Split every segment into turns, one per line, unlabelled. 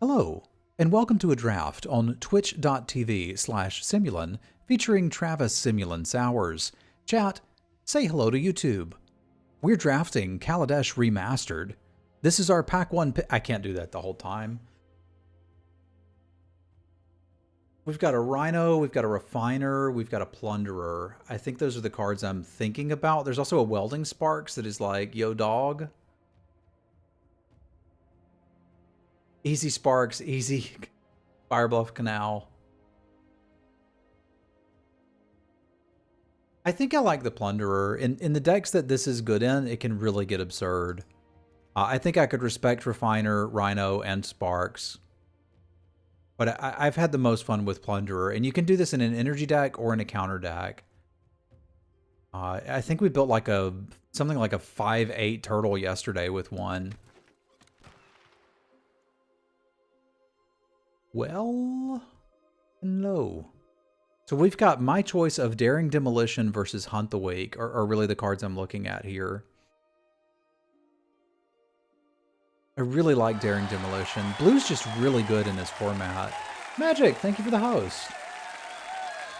Hello, and welcome to a draft on twitch.tv/Semulin featuring Travis Semulin Sours. Chat, say hello to YouTube. We're drafting Kaladesh Remastered. This is our pack 1 I can't do that the whole time. We've got a Rhino, we've got a Refiner, we've got a Plunderer. I think those are the cards I'm thinking about. There's also a Welding Sparks that is like, yo dog. Easy Sparks, easy Firebluff Canal. I think I like the Plunderer. In the decks that this is good in, it can really get absurd. I think I could respect Refiner, Rhino, and Sparks. But I've had the most fun with Plunderer, and you can do this in an energy deck or in a counter deck. I think we built like something like a 5/8 turtle yesterday with one. Well, hello. So we've got my choice of Daring Demolition versus Hunt the Wake, are really the cards I'm looking at here. I really like Daring Demolition. Blue's just really good in this format. Magic, thank you for the host.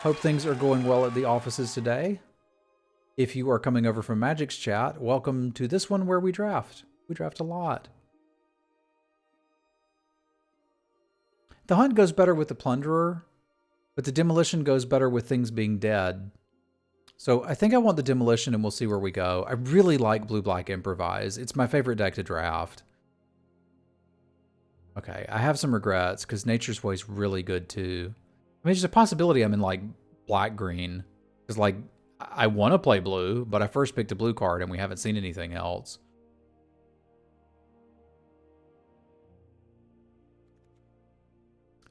Hope things are going well at the offices today. If you are coming over from Magic's chat, welcome to this one where we draft. We draft a lot. The Hunt goes better with the Plunderer, but the Demolition goes better with things being dead. So I think I want the Demolition and we'll see where we go. I really like Blue-Black Improvise. It's my favorite deck to draft. Okay, I have some regrets because Nature's Way is really good too. I mean, there's a possibility I'm in like black-green. Because like, I want to play blue, but I first picked a blue card and we haven't seen anything else.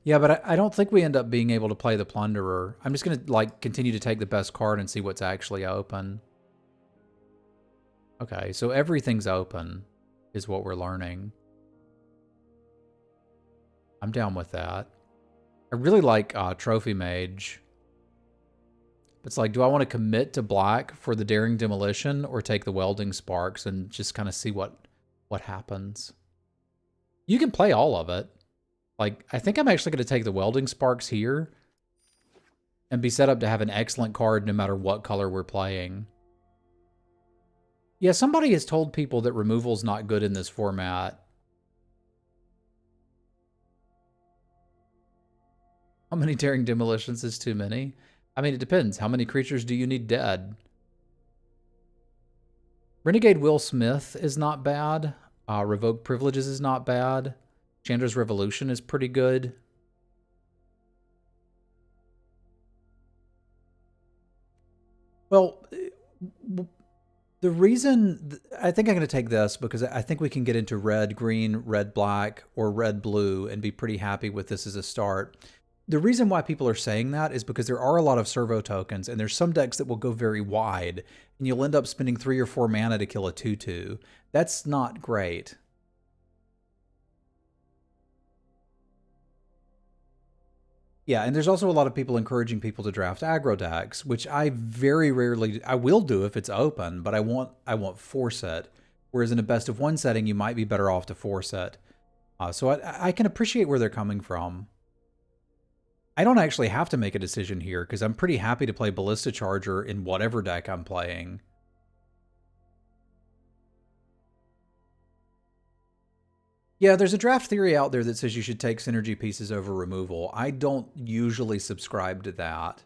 Yeah, but I don't think we end up being able to play the Plunderer. I'm just going to like continue to take the best card and see what's actually open. Okay, so everything's open is what we're learning. I'm down with that. I really like Trophy Mage. It's like, do I want to commit to black for the Daring Demolition or take the Welding Sparks and just kind of see what happens? You can play all of it. Like, I think I'm actually going to take the Welding Sparks here and be set up to have an excellent card no matter what color we're playing. Yeah, somebody has told people that removal's not good in this format. How many Daring Demolitions is too many? I mean, it depends. How many creatures do you need dead? Renegade Will Smith is not bad. Revoke Privileges is not bad. Chandra's Revolution is pretty good. Well, the reason I think I'm going to take this because I think we can get into red, green, red, black, or red, blue and be pretty happy with this as a start. The reason why people are saying that is because there are a lot of servo tokens, and there's some decks that will go very wide, and you'll end up spending 3 or 4 mana to kill a 2/2. That's not great. Yeah, and there's also a lot of people encouraging people to draft aggro decks, which I very rarely, I will do if it's open, but I want force it. Whereas in a best of 1 setting, you might be better off to force it. So I can appreciate where they're coming from. I don't actually have to make a decision here because I'm pretty happy to play Ballista Charger in whatever deck I'm playing. Yeah, there's a draft theory out there that says you should take synergy pieces over removal. I don't usually subscribe to that.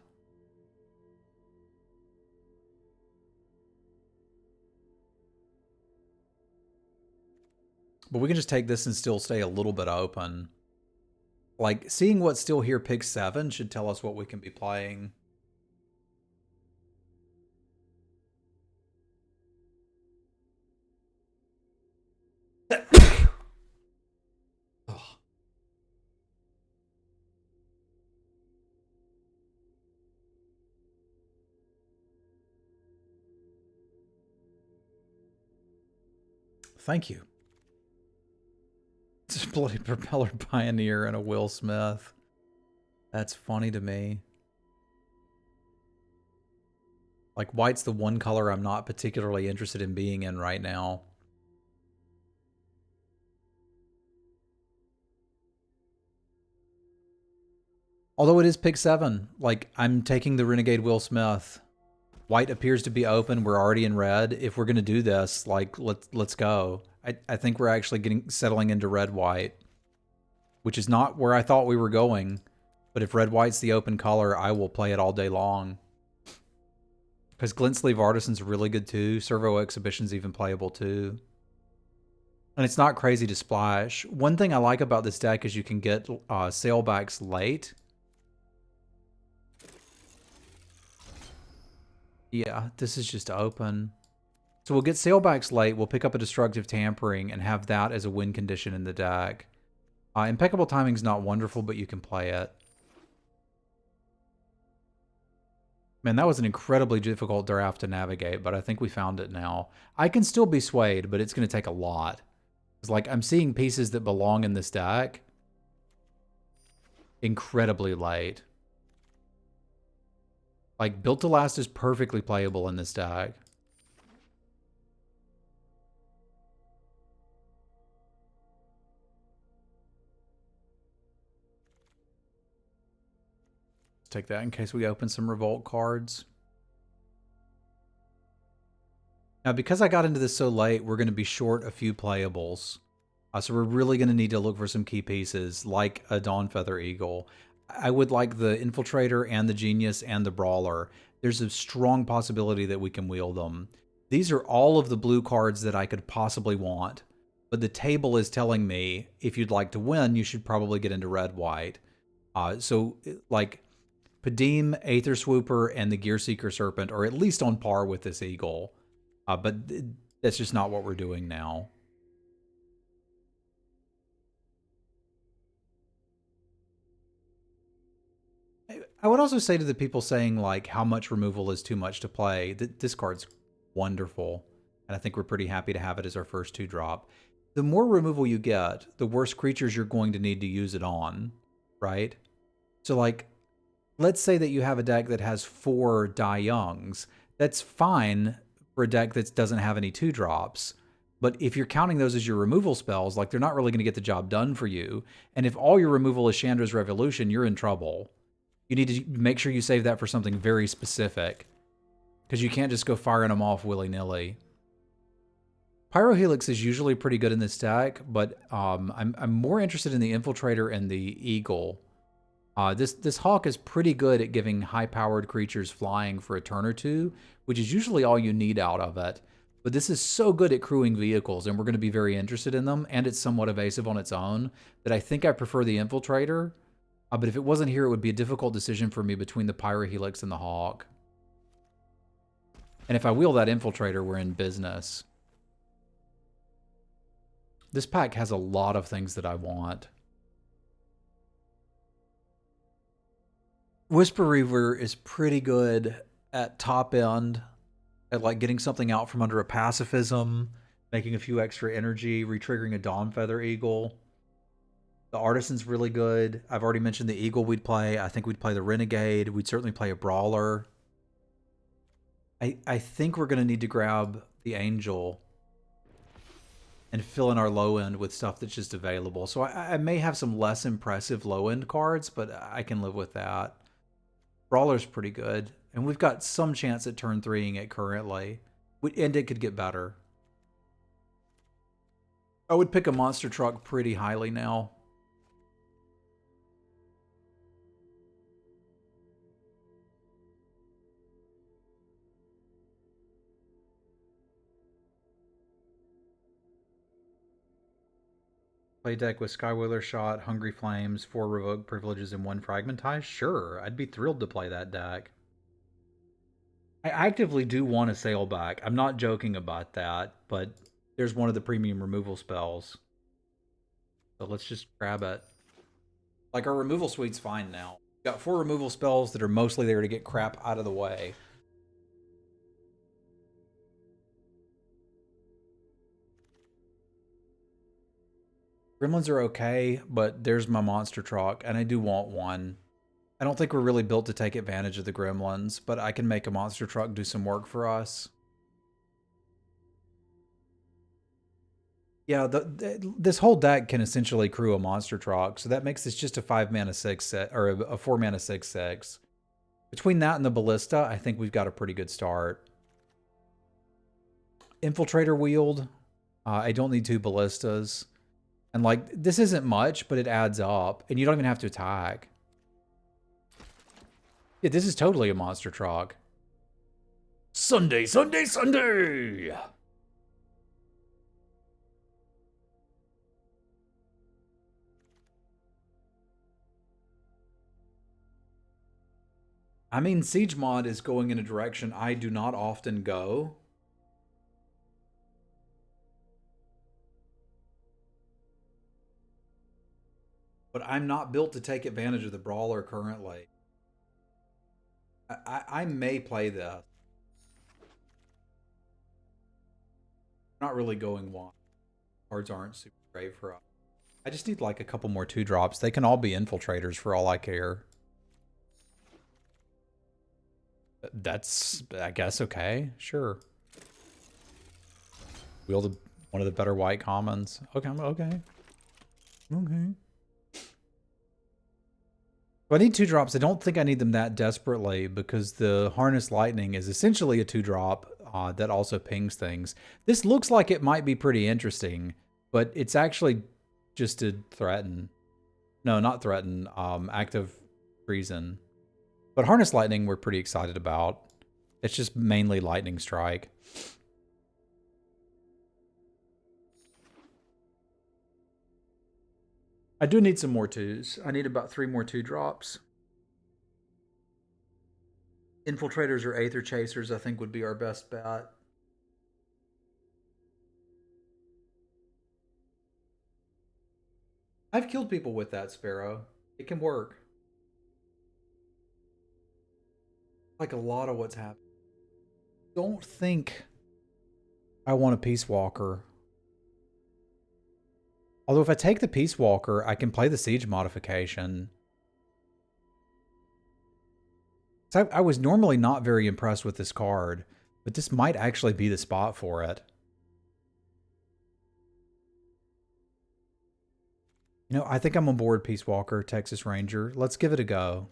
But we can just take this and still stay a little bit open. Like, seeing what's still here pick 7 should tell us what we can be playing. Thank you. It's a Bloody Propeller Pioneer and a Will Smith. That's funny to me. Like, white's the one color I'm not particularly interested in being in right now. Although it is pick 7. Like, I'm taking the Renegade Will Smith. White appears to be open. We're already in red. If we're going to do this, like, let's go. I think we're actually settling into red-white, which is not where I thought we were going. But if red-white's the open color, I will play it all day long. Because Glint Sleeve Artisan's really good too. Servo Exhibition's even playable too. And it's not crazy to splash. One thing I like about this deck is you can get sailbacks late. Yeah, this is just open. So we'll get sailbacks late, we'll pick up a Destructive Tampering, and have that as a win condition in the deck. Impeccable Timing's not wonderful, but you can play it. Man, that was an incredibly difficult draft to navigate, but I think we found it now. I can still be swayed, but it's going to take a lot. It's like, I'm seeing pieces that belong in this deck incredibly late. Like, Built to Last is perfectly playable in this deck. Let's take that in case we open some Revolt cards. Now, because I got into this so late, we're going to be short a few playables. So we're really going to need to look for some key pieces, like a Dawnfeather Eagle. I would like the Infiltrator and the Genius and the Brawler. There's a strong possibility that we can wield them. These are all of the blue cards that I could possibly want. But the table is telling me, if you'd like to win, you should probably get into red-white. So, like, Padim, Aether Swooper, and the Gearseeker Serpent are at least on par with this Eagle. But that's just not what we're doing now. I would also say to the people saying, like, how much removal is too much to play, that this card's wonderful. And I think we're pretty happy to have it as our first 2-drop. The more removal you get, the worse creatures you're going to need to use it on, right? So, like, let's say that you have a deck that has 4 Die Youngs. That's fine for a deck that doesn't have any 2-drops. But if you're counting those as your removal spells, like, they're not really going to get the job done for you. And if all your removal is Chandra's Revolution, you're in trouble. You need to make sure you save that for something very specific, because you can't just go firing them off willy-nilly. Pyrohelix is usually pretty good in this deck, but I'm more interested in the Infiltrator and the Eagle. This Hawk is pretty good at giving high-powered creatures flying for a turn or two, which is usually all you need out of it. But this is so good at crewing vehicles, and we're going to be very interested in them, and it's somewhat evasive on its own, that I think I prefer the Infiltrator. But if it wasn't here, it would be a difficult decision for me between the Pyrohelix and the Hawk. And if I wheel that Infiltrator, we're in business. This pack has a lot of things that I want. Whisper Reaver is pretty good at top end, at like getting something out from under a pacifism, making a few extra energy, retriggering a Dawnfeather Eagle. The Artisan's really good. I've already mentioned the Eagle we'd play. I think we'd play the Renegade. We'd certainly play a Brawler. I think we're going to need to grab the Angel and fill in our low end with stuff that's just available. So I may have some less impressive low end cards, but I can live with that. Brawler's pretty good. And we've got some chance at turn 3ing it currently. And it could get better. I would pick a Monster Truck pretty highly now. Play deck with Skywheeler Shot, Hungry Flames, 4 Revoked Privileges, and 1 Fragmentize? Sure, I'd be thrilled to play that deck. I actively do want a Sailback. I'm not joking about that, but there's one of the premium removal spells. So let's just grab it. Like, our removal suite's fine now. We've got 4 removal spells that are mostly there to get crap out of the way. Gremlins are okay, but there's my monster truck, and I do want one. I don't think we're really built to take advantage of the gremlins, but I can make a monster truck do some work for us. Yeah, this whole deck can essentially crew a monster truck, so that makes this just a 5-mana 6 set, or a 4-mana 6/6. Between that and the Ballista, I think we've got a pretty good start. Infiltrator Wield, I don't need 2 Ballistas. And like, this isn't much, but it adds up, and you don't even have to attack. Yeah, this is totally a monster truck. Sunday, Sunday, Sunday! I mean, Siege Mod is going in a direction I do not often go. But I'm not built to take advantage of the Brawler currently. I may play this. Not really going wild. Cards aren't super great for us. I just need like a couple more 2-drops. They can all be infiltrators for all I care. That's, I guess, okay. Sure. Wield one of the better white commons. Okay, okay. Okay. So I need 2-drops. I don't think I need them that desperately because the Harness Lightning is essentially a 2-drop that also pings things. This looks like it might be pretty interesting, but it's actually just to threaten. No, not threaten. Active treason. But Harness Lightning we're pretty excited about. It's just mainly Lightning Strike. I do need some more 2s. I need about 3 more 2-drops. Infiltrators or Aether Chasers, I think, would be our best bet. I've killed people with that, Sparrow. It can work. Like a lot of what's happening. Don't think I want a Peace Walker. Although if I take the Peace Walker, I can play the Siege modification. So I was normally not very impressed with this card, but this might actually be the spot for it. You know, I think I'm on board Peace Walker, Texas Ranger. Let's give it a go.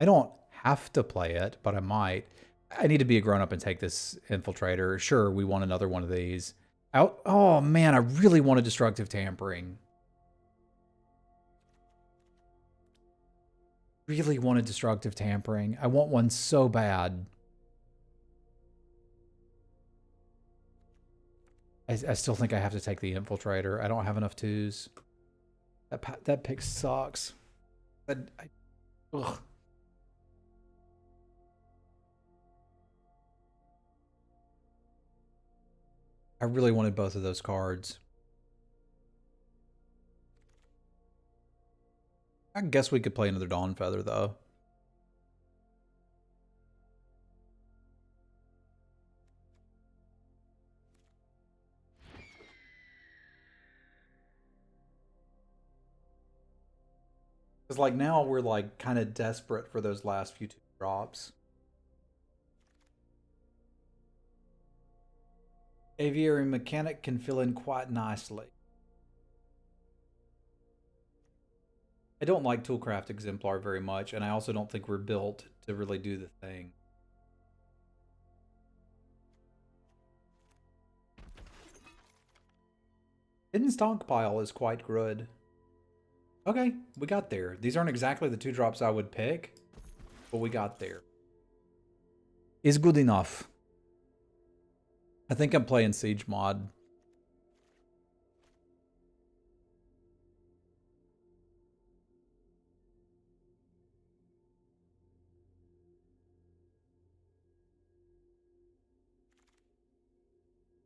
I don't have to play it, but I might. I need to be a grown-up and take this Infiltrator. Sure, we want another one of these. Out. Oh, man, I really want a Destructive Tampering. Really want a Destructive Tampering. I want one so bad. I still think I have to take the Infiltrator. I don't have enough 2s. That pick sucks. Ugh. I really wanted both of those cards. I guess we could play another Dawn Feather, though. Because, like, now we're, like, kind of desperate for those last few 2-drops. Aviary Mechanic can fill in quite nicely. I don't like Toolcraft Exemplar very much, and I also don't think we're built to really do the thing. Hidden Stockpile is quite good. Okay, we got there. These aren't exactly the 2-drops I would pick, but we got there. Is good enough. I think I'm playing Siege Mod.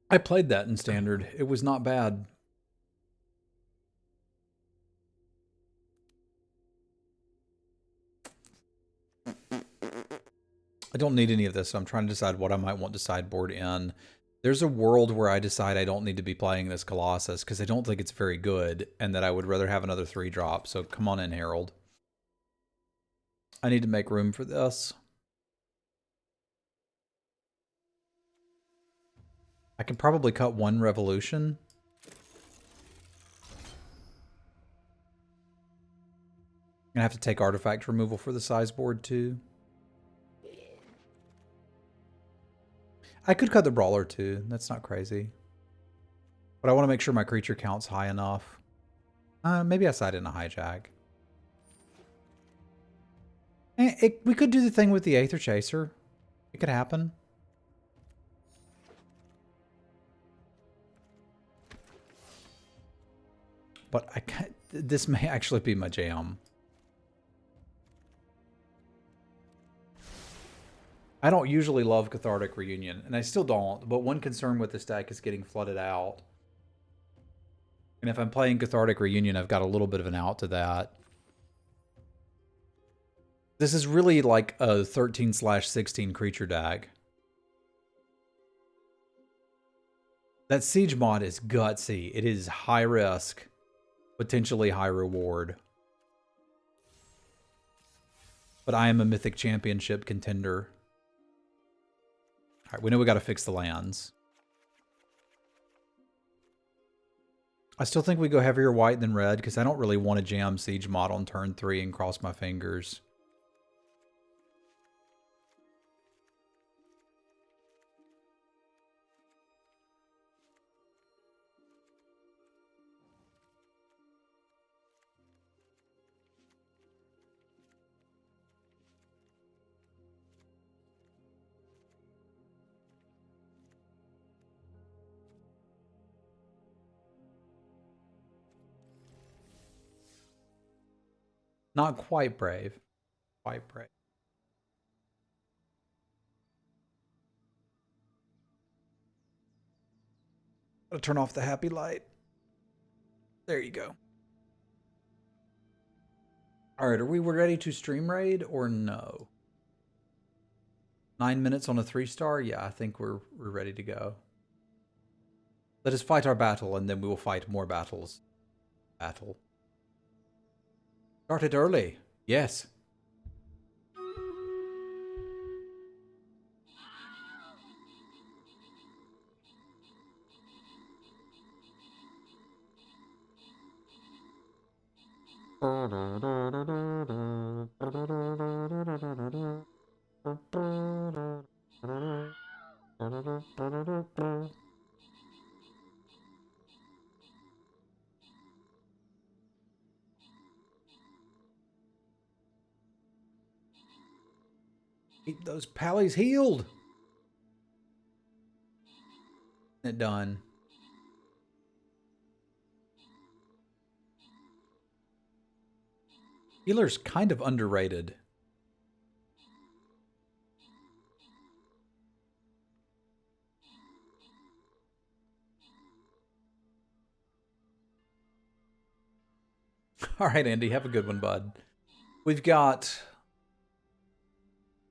I played that in Standard. It was not bad. I don't need any of this, so I'm trying to decide what I might want to sideboard in. There's a world where I decide I don't need to be playing this Colossus because I don't think it's very good and that I would rather have another 3-drop. So come on in, Harold. I need to make room for this. I can probably cut 1 revolution. Gonna have to take artifact removal for the size board too. I could cut the brawler too. That's not crazy. But I want to make sure my creature count's high enough. Maybe I side in a hijack. We could do the thing with the Aether Chaser. It could happen. But I can't, this may actually be my jam. I don't usually love Cathartic Reunion, and I still don't, but one concern with this deck is getting flooded out. And if I'm playing Cathartic Reunion, I've got a little bit of an out to that. This is really like a 13/16 creature deck. That Siege mod is gutsy. It is high risk, potentially high reward. But I am a Mythic Championship contender. All right, we know we got to fix the lands. I still think we go heavier white than red because I don't really want to jam Siege mod on turn 3 and cross my fingers. Not quite brave. Quite brave. Gotta turn off the happy light. There you go. All right, are we ready to stream raid or no? 9 minutes on a 3-star? Yeah, I think we're ready to go. Let us fight our battle, and then we will fight more battles. Battle. Started early. Yes. Keep those pallies healed. It done. Healer's kind of underrated. All right, Andy, have a good one, bud. We've got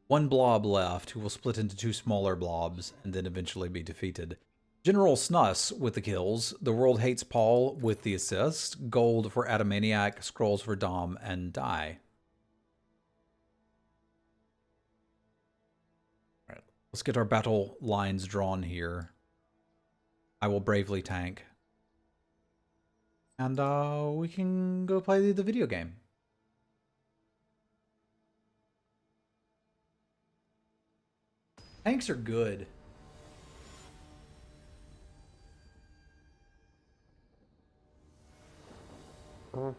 one blob left who will split into 2 smaller blobs and then eventually be defeated. General Snus with the kills. The World Hates Paul with the assist. Gold for Adamaniac, scrolls for Dom, and Die. All right, let's get our battle lines drawn here. I will bravely tank. And we can go play the video game. Tanks are good. All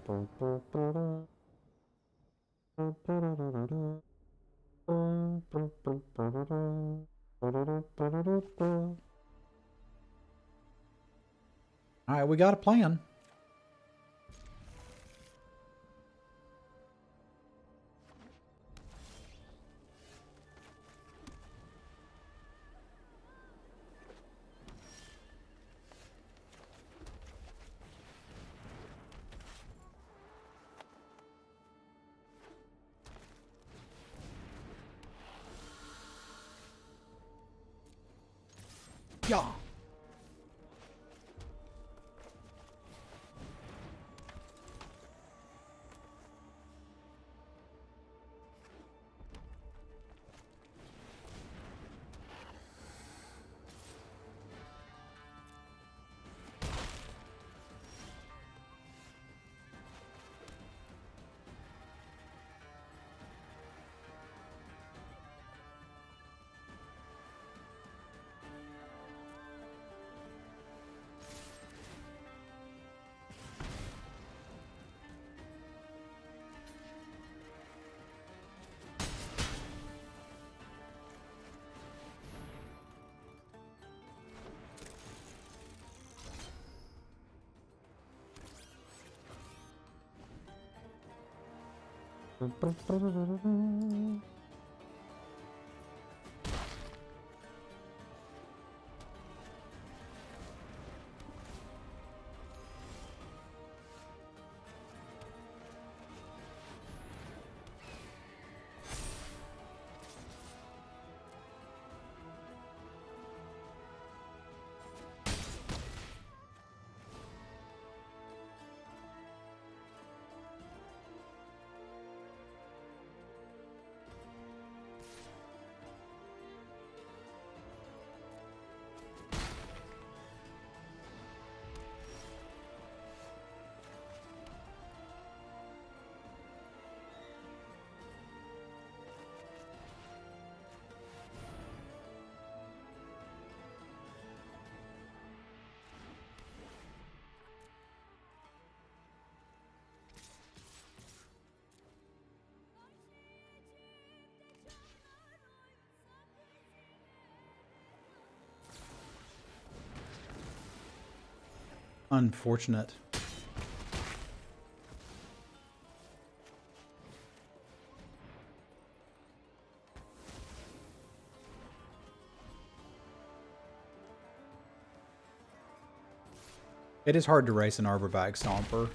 right, we got a plan. Yeah. Unfortunate. It is hard to race an Arborback Stomper.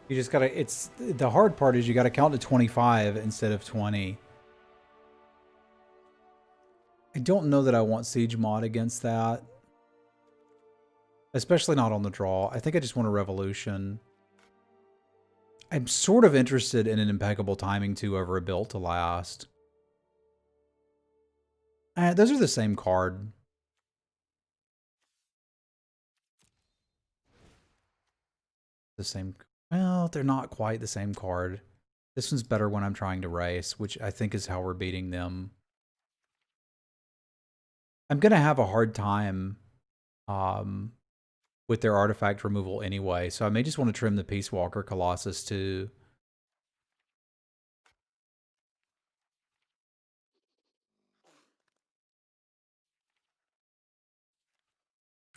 You just gotta, it's, the hard part is you gotta count to 25 instead of 20. I don't know that I want Siege Mod against that. Especially not on the draw. I think I just want a Revolution. I'm sort of interested in an Impeccable Timing 2 over a Built to Last. Those are the same card. The same, well, they're not quite the same card. This one's better when I'm trying to race, which I think is how we're beating them. I'm going to have a hard time with their artifact removal anyway, so I may just want to trim the Peace Walker Colossus too.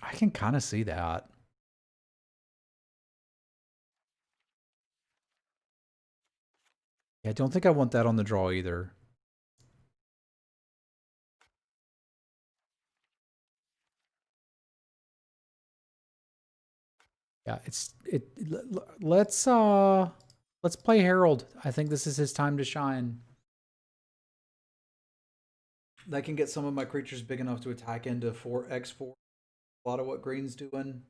I can kind of see that. Yeah, I don't think I want that on the draw either. Yeah, let's play Herald. I think this is his time to shine. That can get some of my creatures big enough to attack into 4x4. A lot of what green's doing.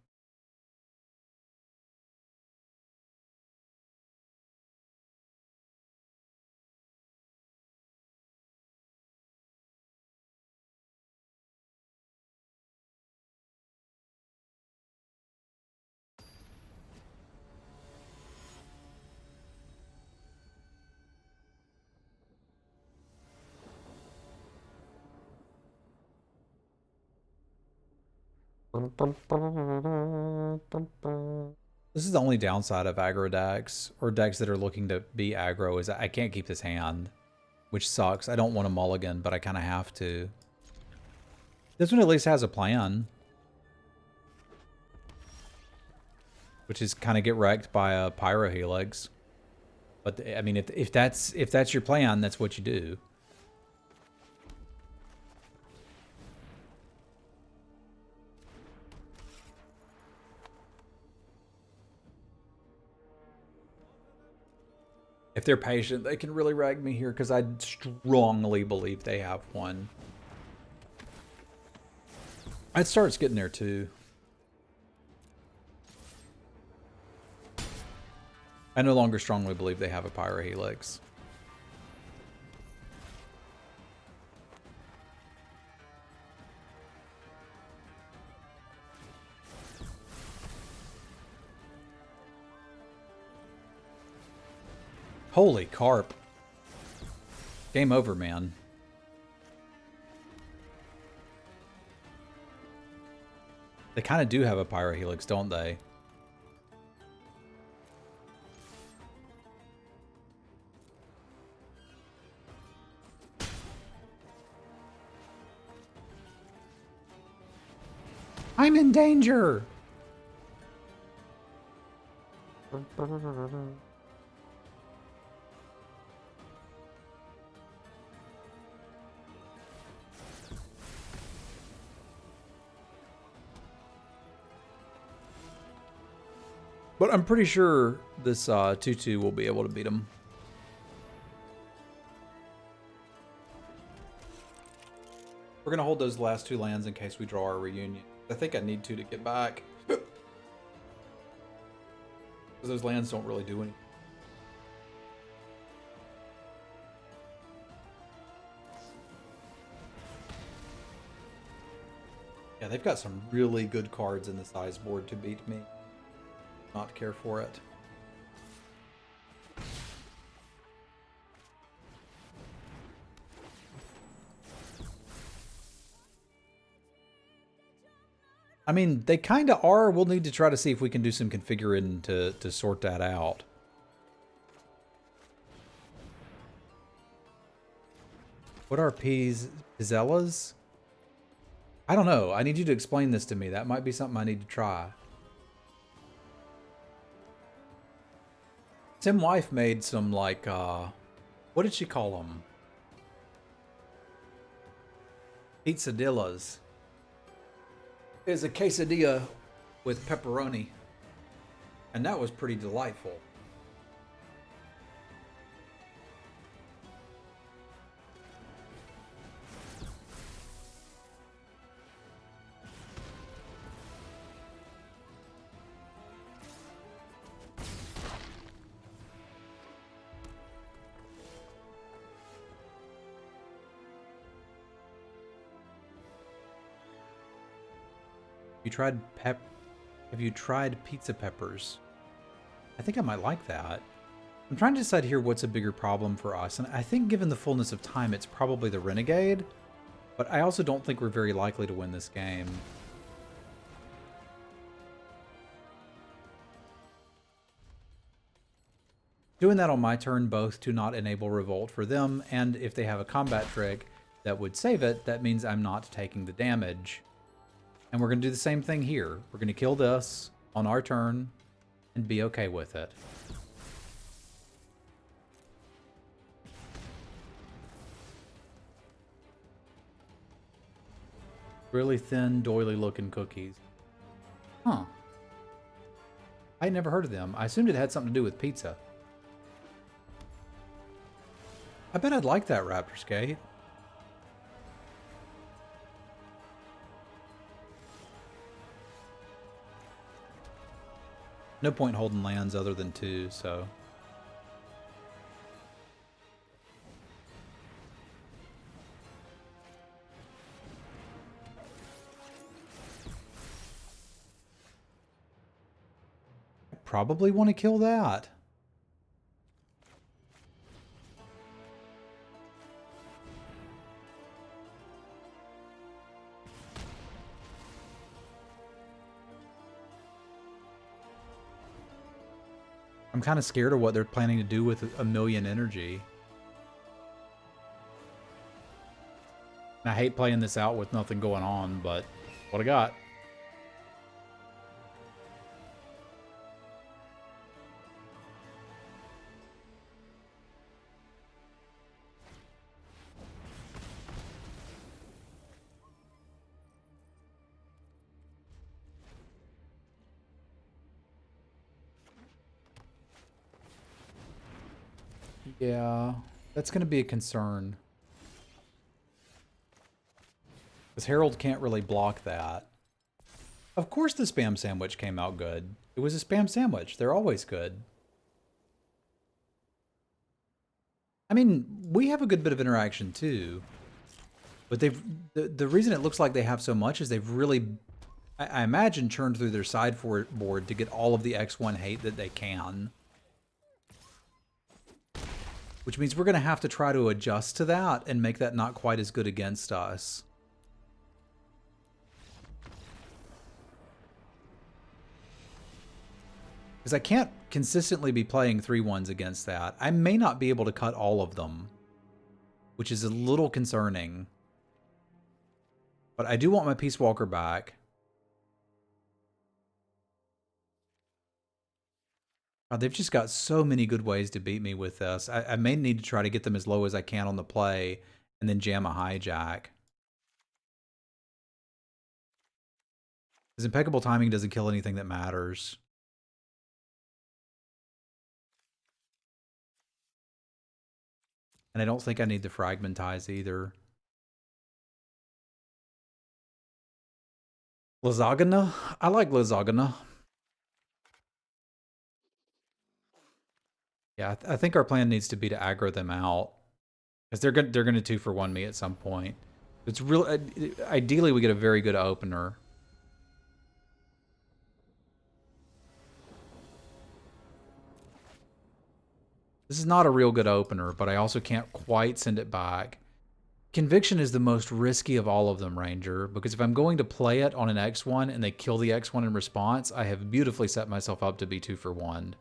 This is the only downside of aggro decks, or decks that are looking to be aggro, is I can't keep this hand, which sucks. I don't want a mulligan, but I kind of have to. This one at least has a plan, which is kind of get wrecked by a Pyro Helix. But I mean, if that's your plan, that's what you do. If they're patient, they can really rag me here, because I strongly believe they have one. It starts getting there too. I no longer strongly believe they have a Pyro Helix. Holy carp. Game over, man. They kind of do have a pyrohelix, don't they? I'm in danger! But I'm pretty sure this 2-2 will be able to beat him. We're going to hold those last 2 lands in case we draw our reunion. I think I need to get back. Because those lands don't really do anything. Yeah, they've got some really good cards in the size board to beat me. Not care for it. I mean, they kind of are. We'll need to try to see if we can do some configuring to sort that out. What are Pizzellas? I don't know. I need you to explain this to me. That might be something I need to try. Tim Wife made some, like, what did she call them? Pizzadillas. It's a quesadilla with pepperoni. And that was pretty delightful. Have you tried pizza peppers? I think I might like that. I'm trying to decide here what's a bigger problem for us, and I think given the fullness of time, it's probably the Renegade, but I also don't think we're very likely to win this game. Doing that on my turn both to not enable Revolt for them, and if they have a combat trick that would save it, that means I'm not taking the damage. And we're going to do the same thing here. We're going to kill this on our turn and be okay with it. Really thin, doily looking cookies. Huh. I never heard of them. I assumed it had something to do with pizza. I bet I'd like that, Raptor Skate. No point holding lands other than 2, so. I probably want to kill that. I'm kind of scared of what they're planning to do with 1,000,000 energy. And I hate playing this out with nothing going on, but what I got. Yeah, that's going to be a concern. Because Herald can't really block that. Of course the spam sandwich came out good. It was a spam sandwich. They're always good. I mean, we have a good bit of interaction too. But the reason it looks like they have so much is they've really, I imagine, churned through their sideboard to get all of the X1 hate that they can. which means we're going to have to try to adjust to that and make that not quite as good against us. Because I can't consistently be playing 3-1s against that. I may not be able to cut all of them, which is a little concerning. But I do want my Peace Walker back. Oh, they've just got so many good ways to beat me with this. I may need to try to get them as low as I can on the play and then jam a hijack. Because impeccable timing doesn't kill anything that matters. And I don't think I need the fragmentize either. Lasagna? I like lasagna. Yeah, I think our plan needs to be to aggro them out. Because they're going to 2-for-1 me at some point. It's real. Ideally, we get a very good opener. This is not a real good opener, but I also can't quite send it back. Conviction is the most risky of all of them, Ranger, because if I'm going to play it on an X1 and they kill the X1 in response, I have beautifully set myself up to be 2-for-1.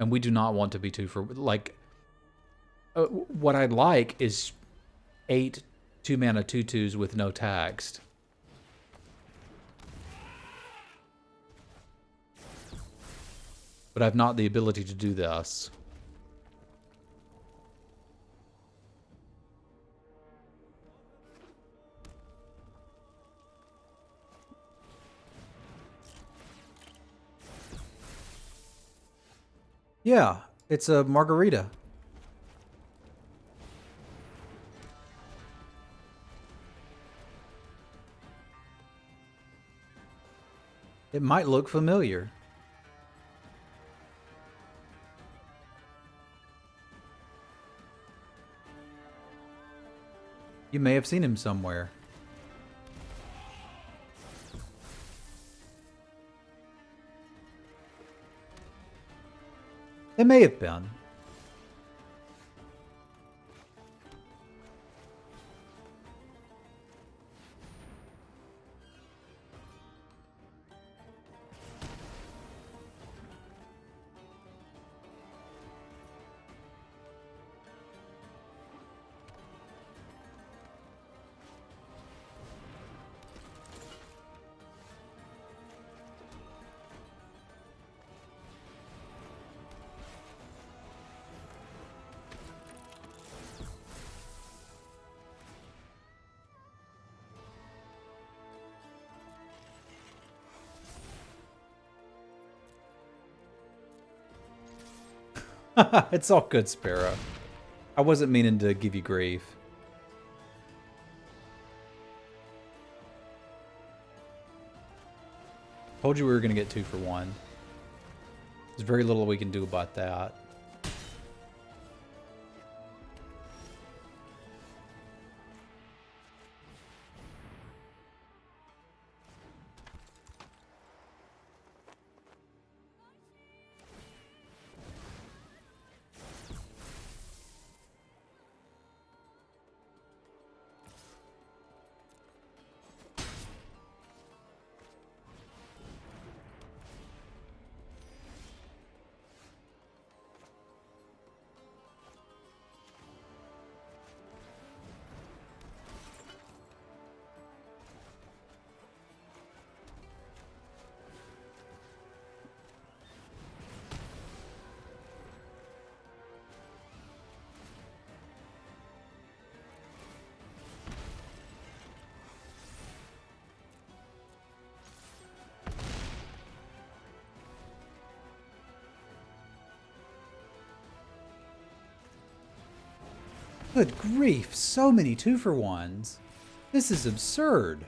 And we do not want to be 2-for... Like, what I'd like is 8 2-mana 2/2s with no text. But I've not the ability to do this. Yeah, it's a margarita. It might look familiar. You may have seen him somewhere. It may have been. It's all good, Sparrow. I wasn't meaning to give you grief. Told you we were going to get 2-for-1. There's very little we can do about that. Good grief, so many 2-for-1s. This is absurd.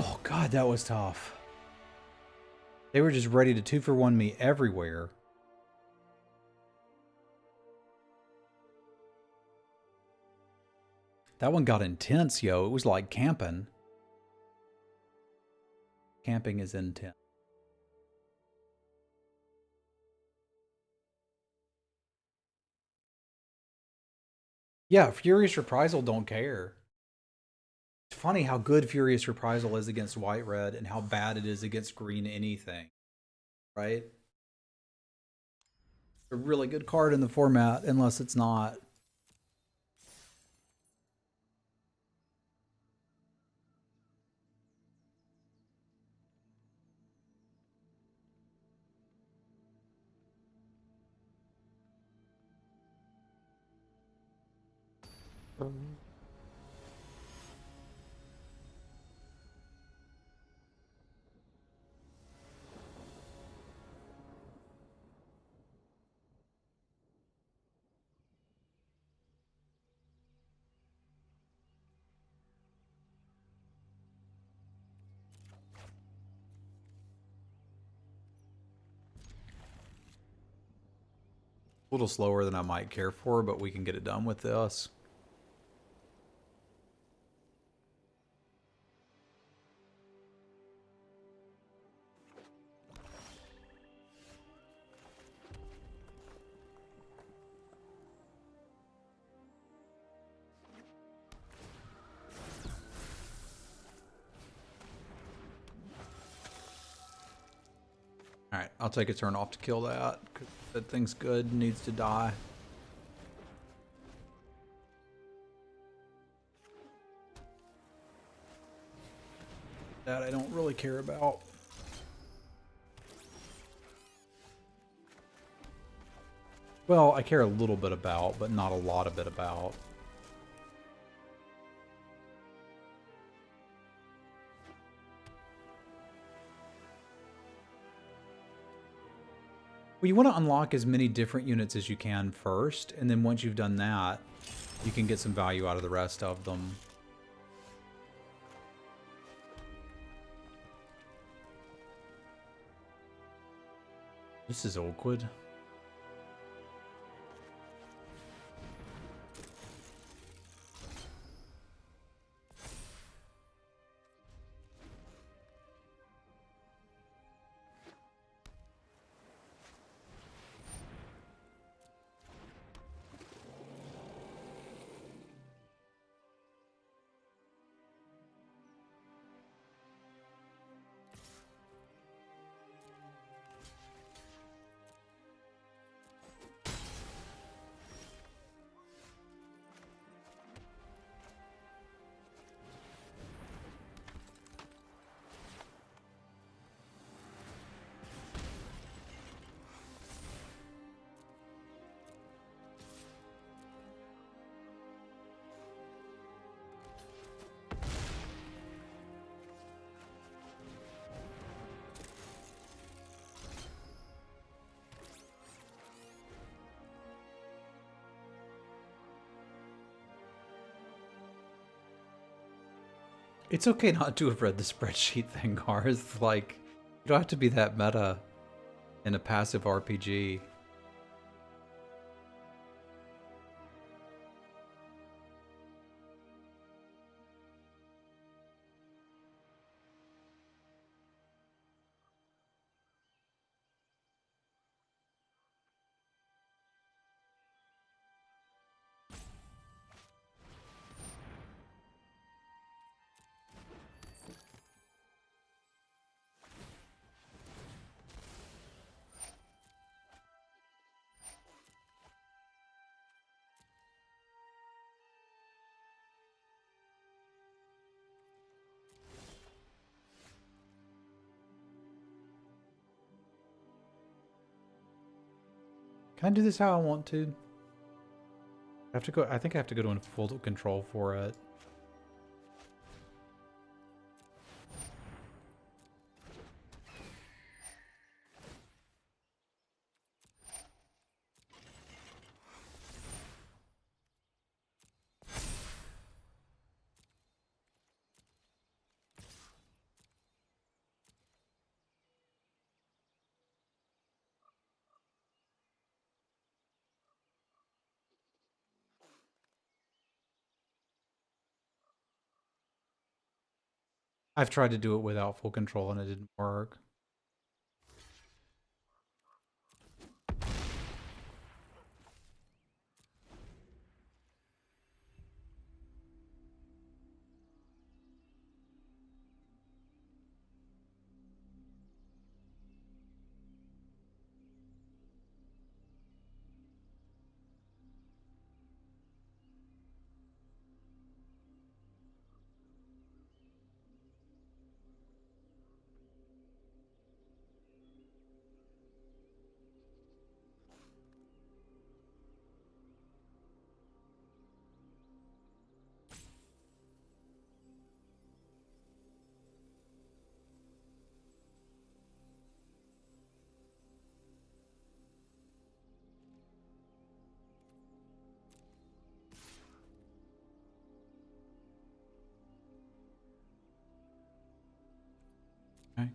Oh, God, that was tough. They were just ready to 2-for-1 me everywhere. That one got intense, yo. It was like camping. Camping is intense. Yeah, Furious Reprisal don't care. It's funny how good Furious Reprisal is against white-red and how bad it is against green anything. Right? A really good card in the format, unless it's not. A little slower than I might care for, but we can get it done with this. Alright, I'll take a turn off to kill that, because that thing's good, needs to die. That I don't really care about. Well, I care a little bit about, but not a lot of it about. Well, you want to unlock as many different units as you can first, and then once you've done that, you can get some value out of the rest of them. This is awkward. It's okay not to have read the spreadsheet thing, Garth. Like, you don't have to be that meta in a passive RPG. Can I do this how I want to? I have to go. I think I have to go to full control for it. I've tried to do it without full control and it didn't work. Okay.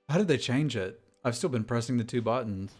How did they change it? I've still been pressing the 2 buttons.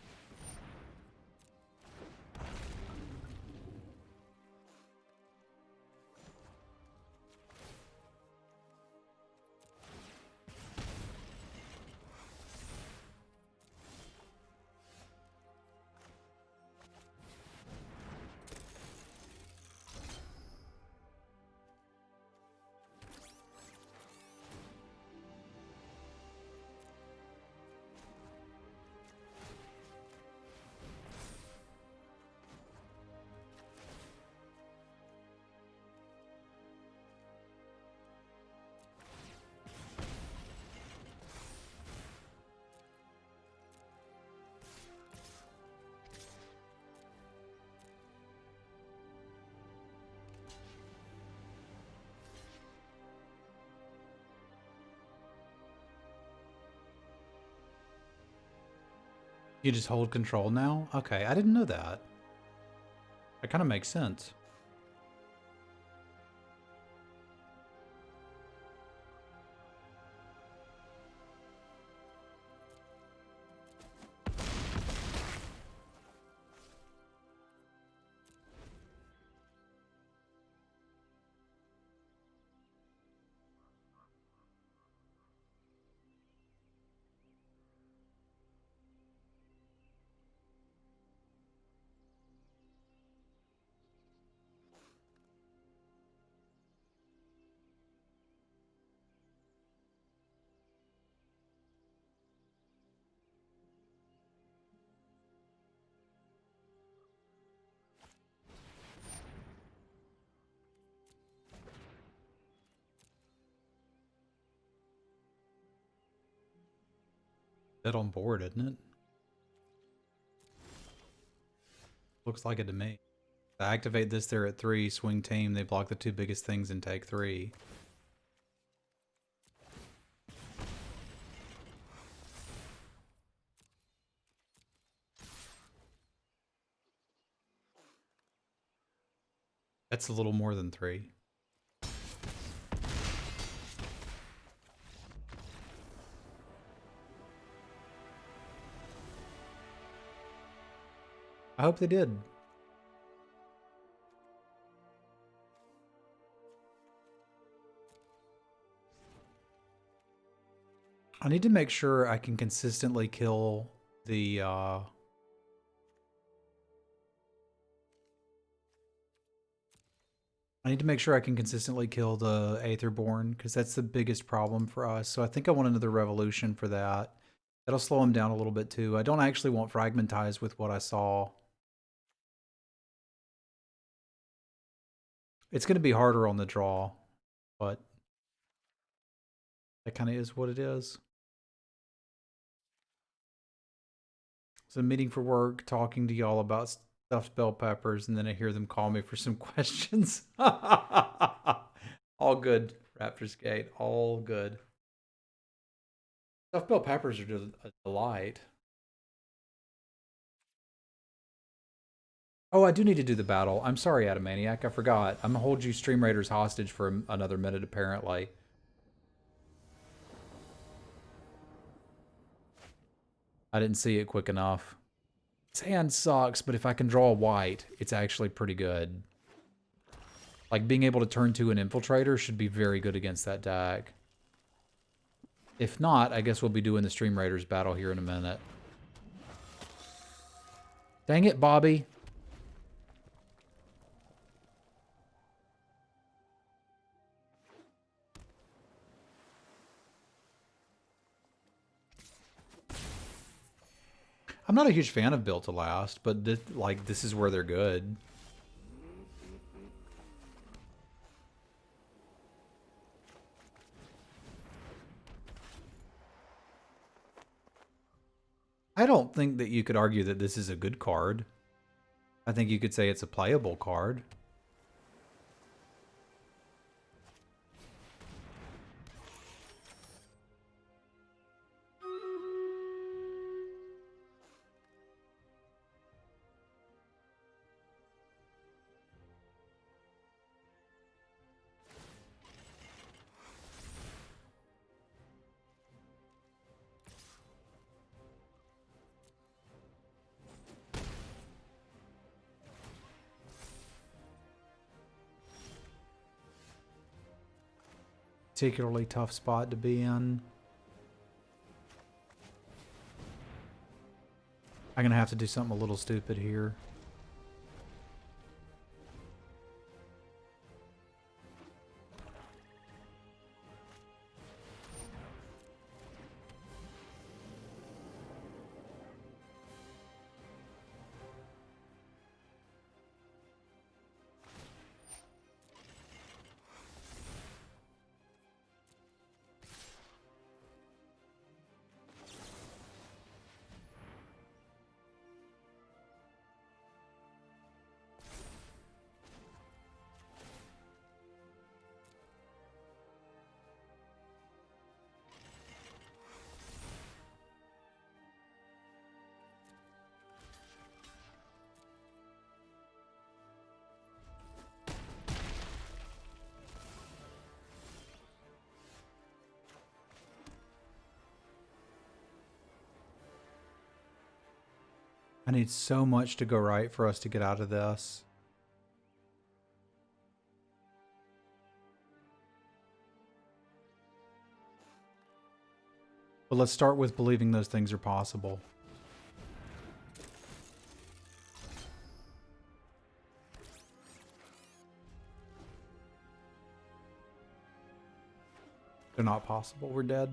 You just hold control now? Okay, I didn't know that. That kind of makes sense. That on board, isn't it? Looks like it to me. I activate this there at 3, swing team, they block the 2 biggest things and take 3. That's a little more than 3. I hope they did. I need to make sure I can consistently kill the I need to make sure I can consistently kill the Aetherborn, because that's the biggest problem for us. So I think I want another revolution for that. That'll slow him down a little bit too. I don't actually want Fragmentize with what I saw. It's going to be harder on the draw, but that kind of is what it is. So I'm meeting for work, talking to y'all about stuffed bell peppers, and then I hear them call me for some questions. All good, Raptors Gate. All good. Stuffed bell peppers are just a delight. Oh, I do need to do the battle. I'm sorry, Adamaniac. I forgot. I'm gonna hold you Stream Raiders hostage for another minute, apparently. I didn't see it quick enough. This hand sucks, but if I can draw a white, it's actually pretty good. Like, being able to turn to an Infiltrator should be very good against that deck. If not, I guess we'll be doing the Stream Raiders battle here in a minute. Dang it, Bobby. I'm not a huge fan of Built to Last, but this is where they're good. I don't think that you could argue that this is a good card. I think you could say it's a playable card. Particularly tough spot to be in. I'm gonna have to do something a little stupid here. I need so much to go right for us to get out of this. But let's start with believing those things are possible. They're not possible. We're dead.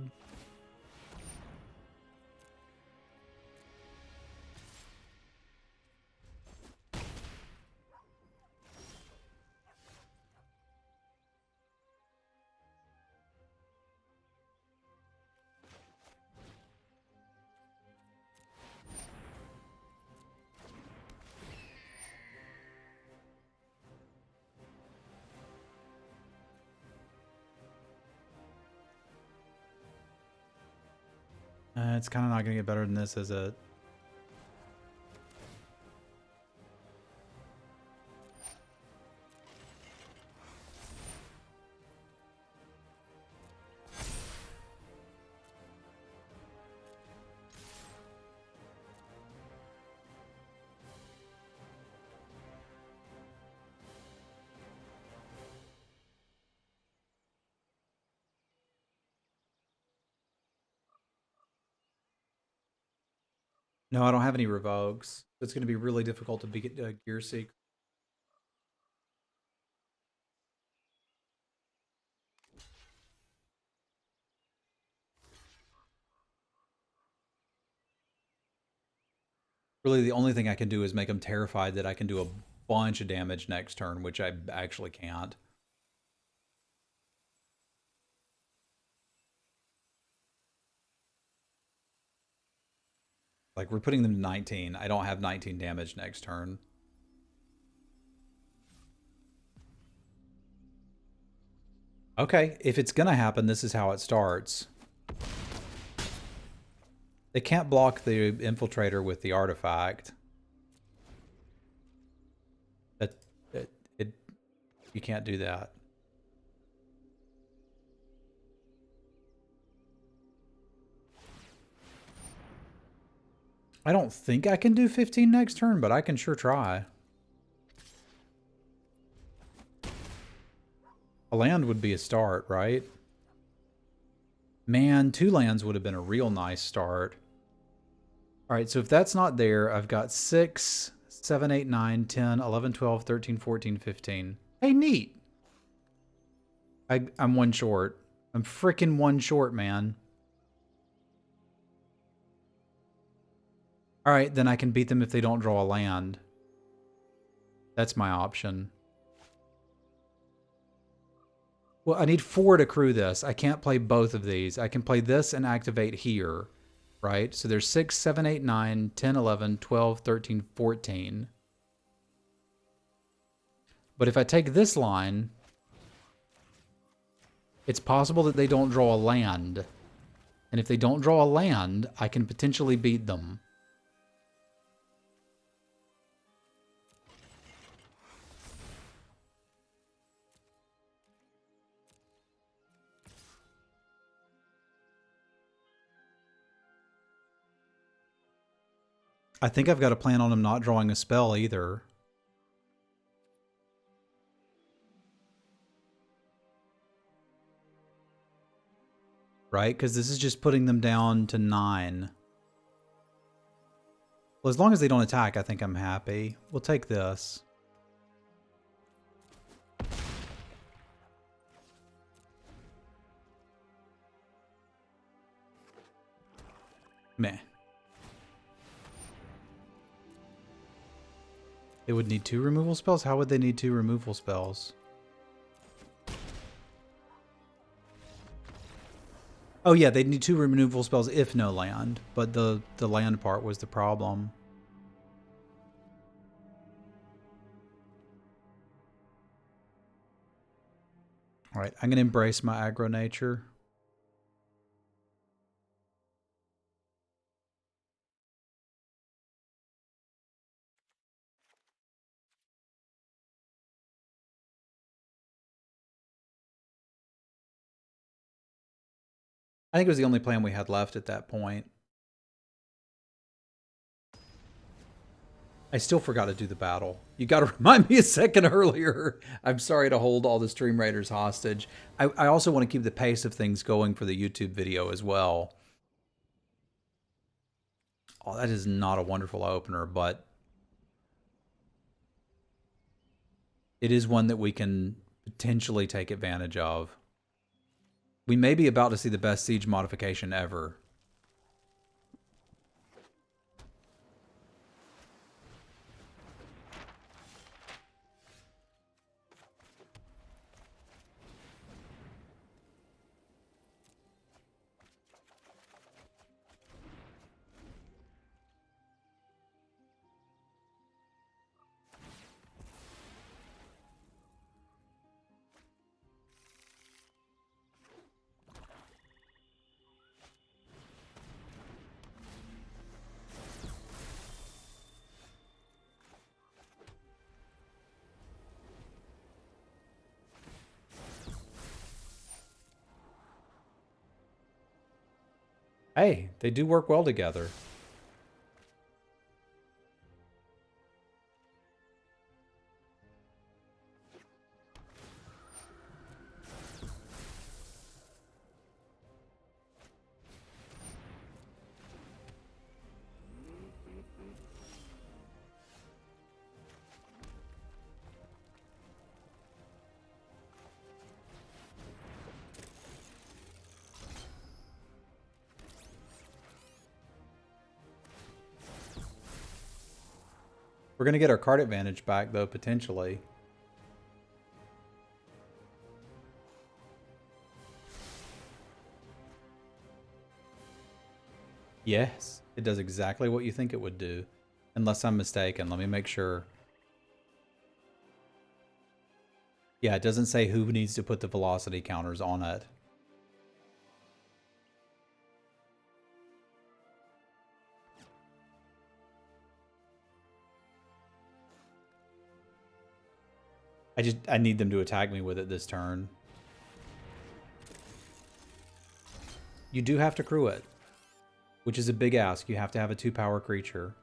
It's kind of not going to get better than this, is it? No, I don't have any revokes. It's going to be really difficult to beat Gear Seek. Really, the only thing I can do is make them terrified that I can do a bunch of damage next turn, which I actually can't. Like, we're putting them to 19. I don't have 19 damage next turn. Okay, if it's gonna happen, this is how it starts. They can't block the infiltrator with the artifact. You can't do that. I don't think I can do 15 next turn, but I can sure try. A land would be a start, right? Man, 2 lands would have been a real nice start. All right, so if that's not there, I've got 6, 7, 8, 9, 10, 11, 12, 13, 14, 15. Hey, neat. I'm one short. I'm freaking one short, man. All right, then I can beat them if they don't draw a land. That's my option. Well, I need 4 to crew this. I can't play both of these. I can play this and activate here, right? So there's 6, 7, 8, 9, 10, 11, 12, 13, 14. But if I take this line, it's possible that they don't draw a land. And if they don't draw a land, I can potentially beat them. I think I've got a plan on him not drawing a spell either. Right? Because this is just putting them down to 9. Well, as long as they don't attack, I think I'm happy. We'll take this. Meh. They would need 2 removal spells? How would they need 2 removal spells? Oh yeah, they'd need 2 removal spells if no land, but the land part was the problem. Alright, I'm going to embrace my aggro nature. I think it was the only plan we had left at that point. I still forgot to do the battle. You got to remind me a second earlier. I'm sorry to hold all the Stream Raiders hostage. I also want to keep the pace of things going for the YouTube video as well. Oh, that is not a wonderful opener, but it is one that we can potentially take advantage of. We may be about to see the best siege modification ever. Hey, they do work well together. We're going to get our card advantage back, though, potentially. Yes, it does exactly what you think it would do. Unless I'm mistaken. Let me make sure. Yeah, it doesn't say who needs to put the velocity counters on it. I need them to attack me with it this turn. You do have to crew it, which is a big ask. You have to have a 2-power creature.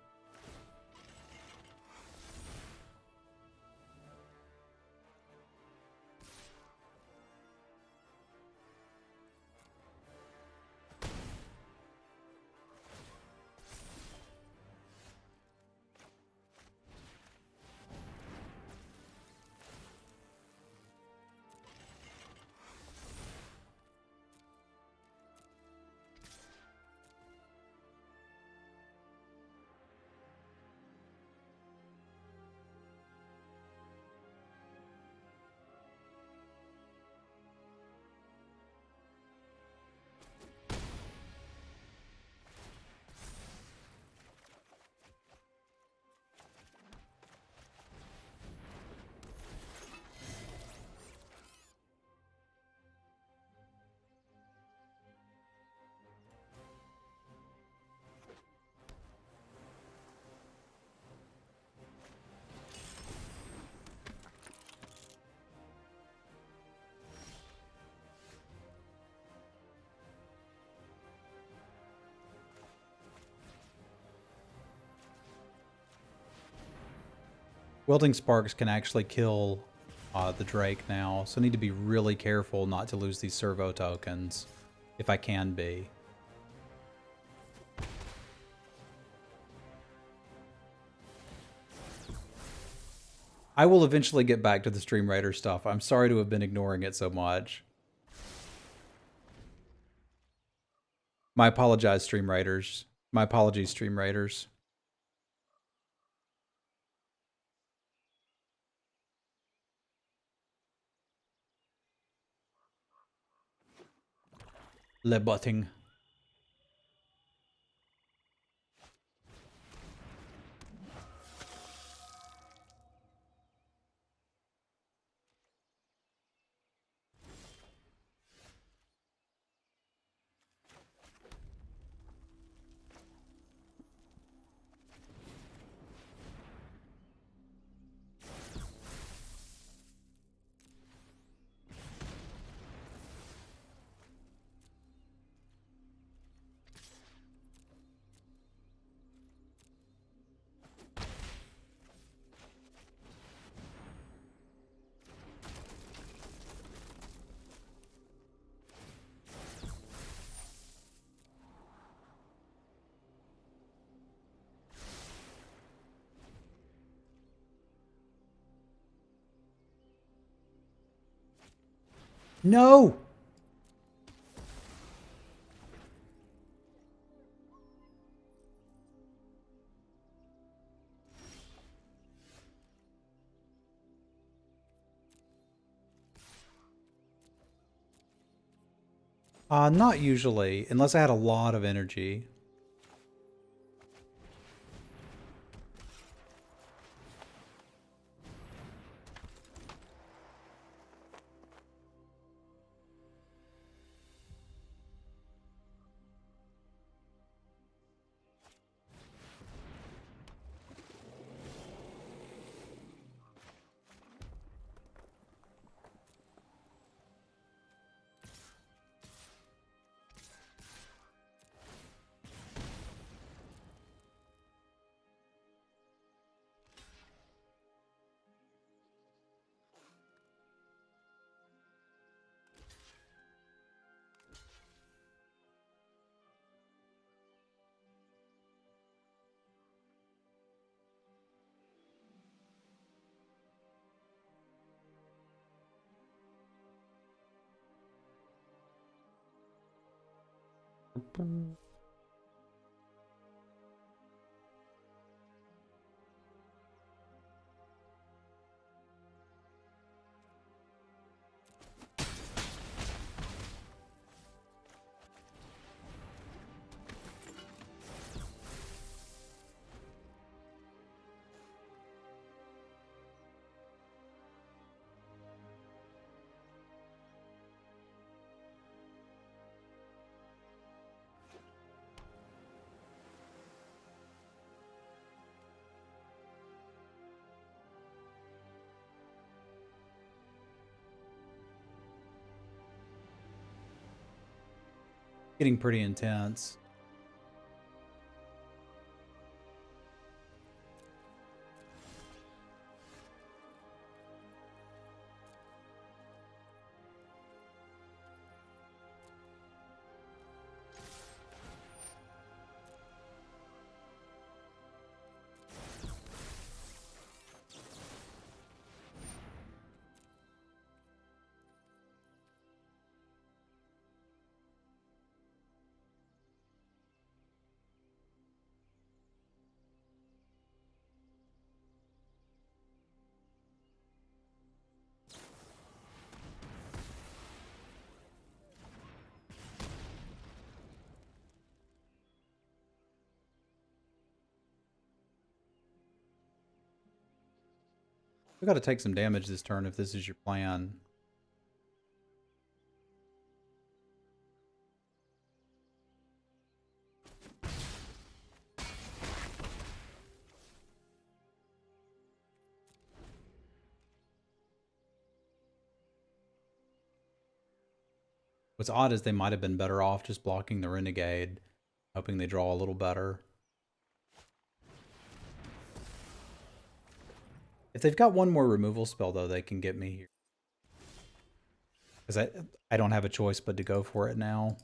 Welding Sparks can actually kill the Drake now, so I need to be really careful not to lose these servo tokens, if I can be. I will eventually get back to the Stream Raider stuff. I'm sorry to have been ignoring it so much. My apologies, Stream Raiders. My apologies, Stream Raiders. Le butting. No! Not usually, unless I had a lot of energy. Getting pretty intense. We got to take some damage this turn if this is your plan. What's odd is they might have been better off just blocking the Renegade, hoping they draw a little better. If they've got one more removal spell, though, they can get me here. Because I don't have a choice but to go for it now.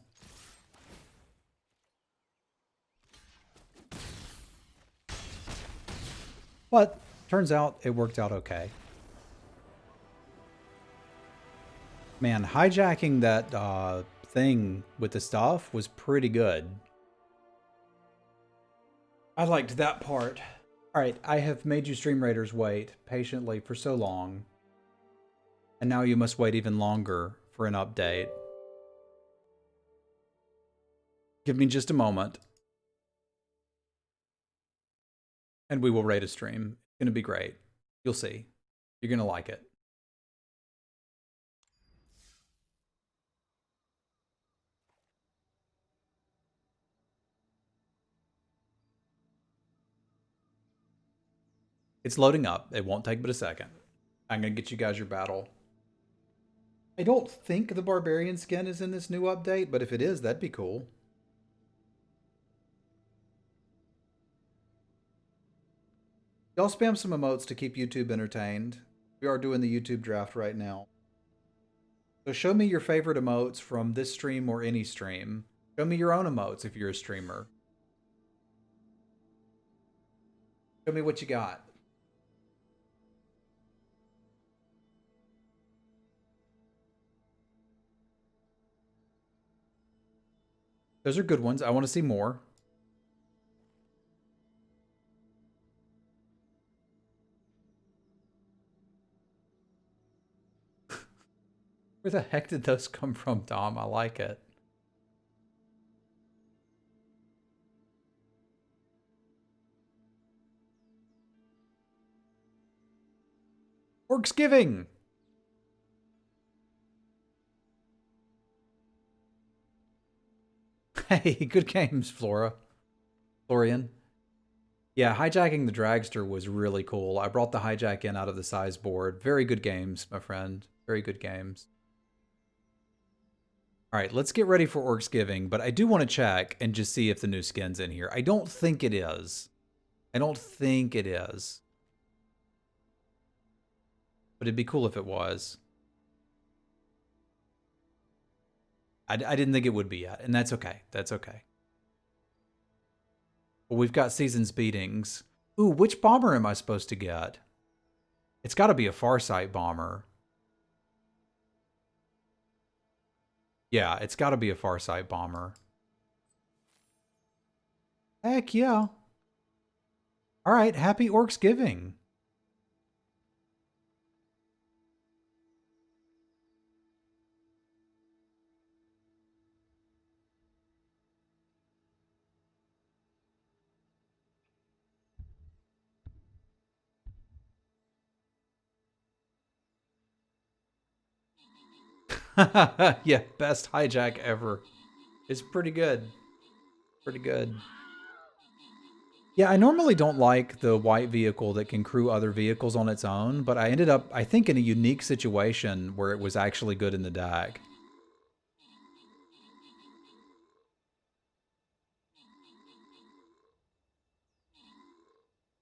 But turns out it worked out okay. Man, hijacking that thing with the stuff was pretty good. I liked that part. Alright, I have made you stream raiders wait patiently for so long. And now you must wait even longer for an update. Give me just a moment. And we will raid a stream. It's going to be great. You'll see. You're going to like it. It's loading up. It won't take but a second. I'm going to get you guys your battle. I don't think the Barbarian skin is in this new update, but if it is, that'd be cool. Y'all spam some emotes to keep YouTube entertained. We are doing the YouTube draft right now. So show me your favorite emotes from this stream or any stream. Show me your own emotes if you're a streamer. Show me what you got. Those are good ones. I want to see more. Where the heck did those come from, Dom? I like it. Orcsgiving! Hey, good games, Florian. Yeah, hijacking the Dragster was really cool. I brought the hijack in out of the size board. Very good games, my friend. Very good games. All right, let's get ready for Orcsgiving, but I do want to check and just see if the new skin's in here. I don't think it is. I don't think it is. But it'd be cool if it was. I didn't think it would be yet, and that's okay. That's okay. Well, we've got Season's Beatings. Ooh, which bomber am I supposed to get? It's got to be a Farsight bomber. Yeah, it's got to be a Farsight bomber. Heck yeah. All right, happy Orcsgiving. Yeah, best hijack ever. It's pretty good. Pretty good. Yeah, I normally don't like the white vehicle that can crew other vehicles on its own, but I ended up, I think, in a unique situation where it was actually good in the deck.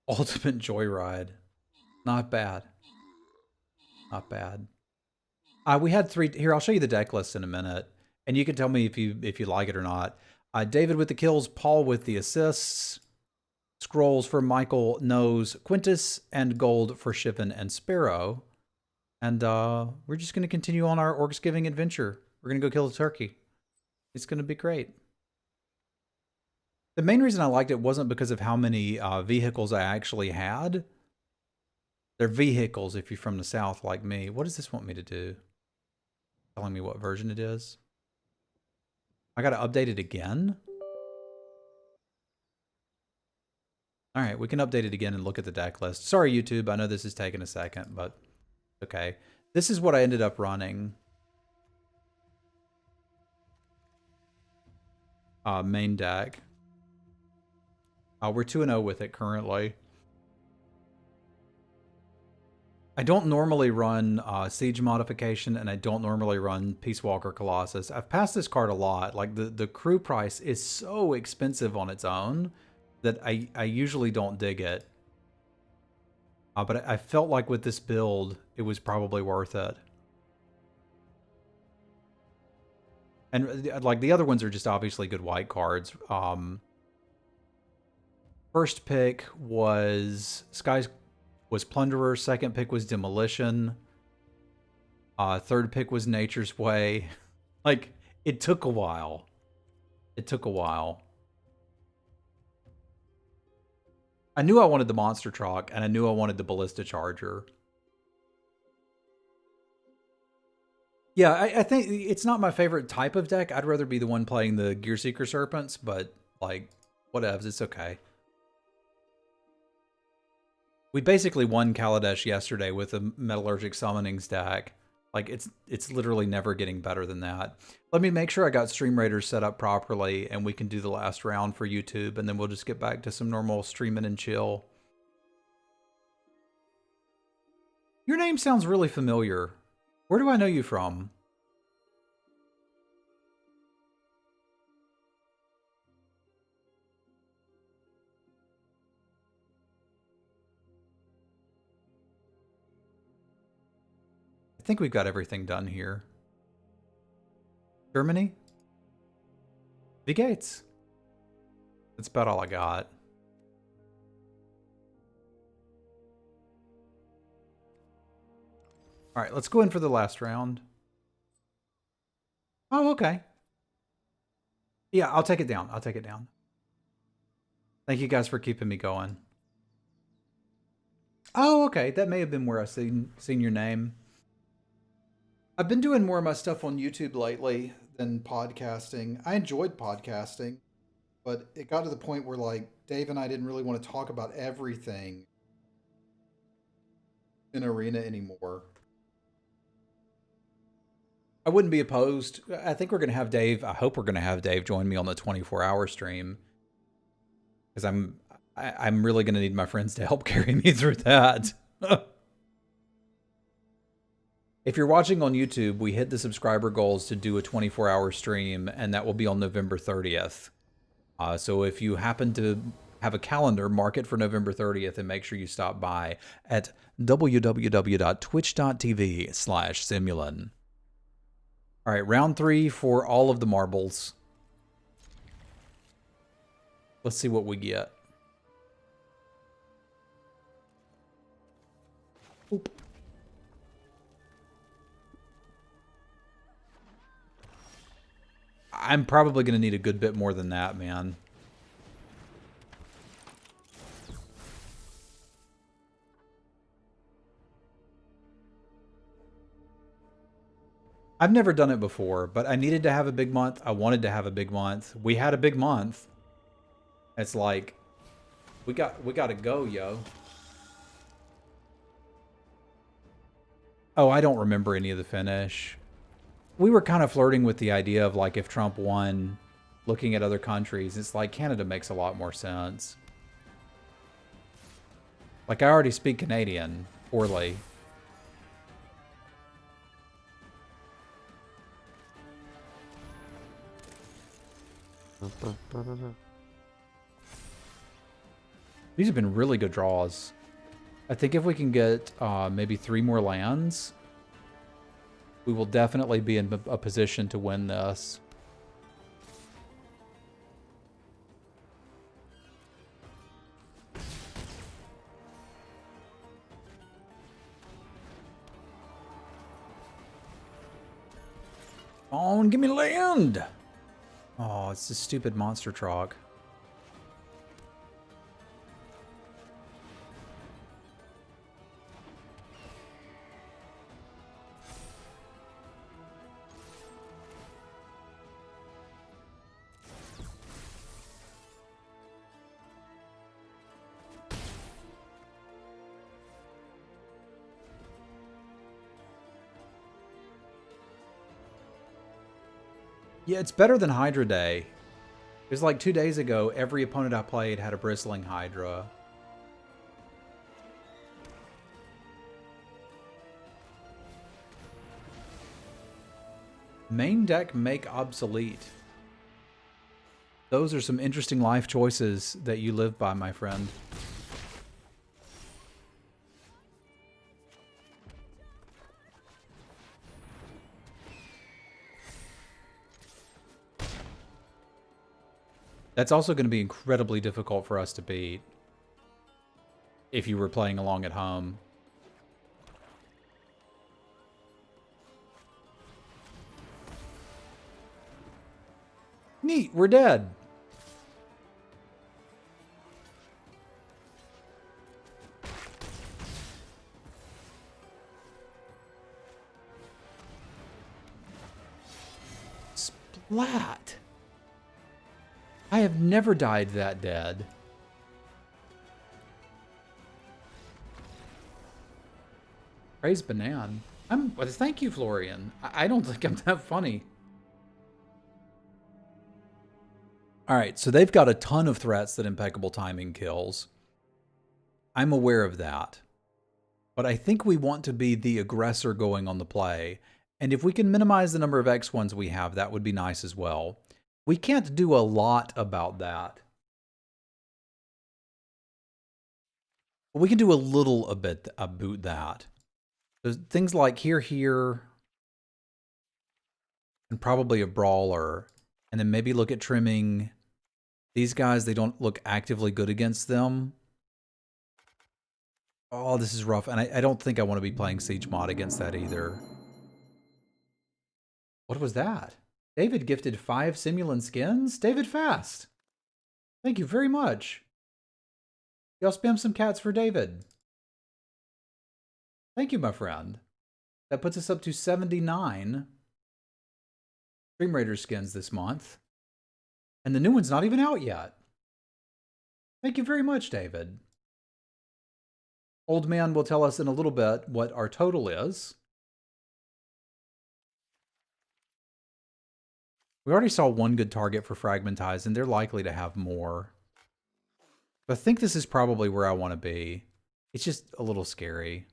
Ultimate Joyride. Not bad. Not bad. We had 3 here. I'll show you the deck list in a minute, and you can tell me if you like it or not. David with the kills, Paul with the assists, scrolls for Michael, Nose, Quintus, and gold for Shippen and Sparrow. And we're just going to continue on our Orcsgiving adventure. We're going to go kill the turkey. It's going to be great. The main reason I liked it wasn't because of how many vehicles I actually had. They're vehicles if you're from the South like me. What does this want me to do? Telling me what version it is? I got to update it again? All right, we can update it again and look at the deck list. Sorry, YouTube. I know this is taking a second, but okay. This is what I ended up running. Main deck. We're 2-0 with it currently. I don't normally run Siege Modification, and I don't normally run Peace Walker Colossus. I've passed this card a lot. Like, the crew price is so expensive on its own that I usually don't dig it. But I felt like with this build, it was probably worth it. And like the other ones are just obviously good white cards. First pick was Plunderer. Second pick was Demolition. Third pick was Nature's Way. Like, it took a while. It took a while. I knew I wanted the Monster Truck, and I knew I wanted the Ballista Charger. Yeah, I think it's not my favorite type of deck. I'd rather be the one playing the Gearseeker Serpents, but, like, whatevs, it's okay. We basically won Kaladesh yesterday with a Metallurgic Summonings deck. Like, it's literally never getting better than that. Let me make sure I got Stream Raiders set up properly, and we can do the last round for YouTube, and then we'll just get back to some normal streaming and chill. Your name sounds really familiar. Where do I know you from? I think we've got everything done here. Germany? The Gates. That's about all I got. All right, let's go in for the last round. Oh, okay. Yeah, I'll take it down. I'll take it down. Thank you guys for keeping me going. Oh, okay. That may have been where I seen your name. I've been doing more of my stuff on YouTube lately than podcasting. I enjoyed podcasting, but it got to the point where, like, Dave and I didn't really want to talk about everything in Arena anymore. I wouldn't be opposed. I think we're going to have Dave. I hope we're going to have Dave join me on the 24-hour stream, because I'm really going to need my friends to help carry me through that. If you're watching on YouTube, we hit the subscriber goals to do a 24-hour stream, and that will be on November 30th. So if you happen to have a calendar, mark it for November 30th and make sure you stop by at www.twitch.tv/Semulin. All right, round 3 for all of the marbles. Let's see what we get. Oop. I'm probably going to need a good bit more than that, man. I've never done it before, but I needed to have a big month. I wanted to have a big month. We had a big month. It's like, we got to go, yo. Oh, I don't remember any of the finish. We were kind of flirting with the idea of, like, if Trump won, looking at other countries, it's like Canada makes a lot more sense. Like, I already speak Canadian poorly. These have been really good draws. I think if we can get maybe 3 more lands, we will definitely be in a position to win this. Come on, give me land! Oh, it's this stupid monster trog. Yeah, it's better than Hydra Day. It was like 2 days ago, every opponent I played had a Bristling Hydra. Main deck make obsolete. Those are some interesting life choices that you live by, my friend. That's also going to be incredibly difficult for us to beat if you were playing along at home. Neat, we're dead. Splat. I have never died that dead. Praise Banan. Well, thank you, Florian. I don't think I'm that funny. All right, so they've got a ton of threats that Impeccable Timing kills. I'm aware of that. But I think we want to be the aggressor going on the play. And if we can minimize the number of X1s we have, that would be nice as well. We can't do a lot about that. But we can do a little bit about that. There's things like here, and probably a brawler. And then maybe look at trimming these guys. They don't look actively good against them. Oh, this is rough. And I don't think I want to be playing Siege Mod against that either. What was that? David gifted 5 Semulin skins? David Fast. Thank you very much. Y'all spam some cats for David. Thank you, my friend. That puts us up to 79 Stream Raider skins this month. And the new one's not even out yet. Thank you very much, David. Old Man will tell us in a little bit what our total is. We already saw one good target for Fragmentize, and they're likely to have more. But I think this is probably where I want to be. It's just a little scary.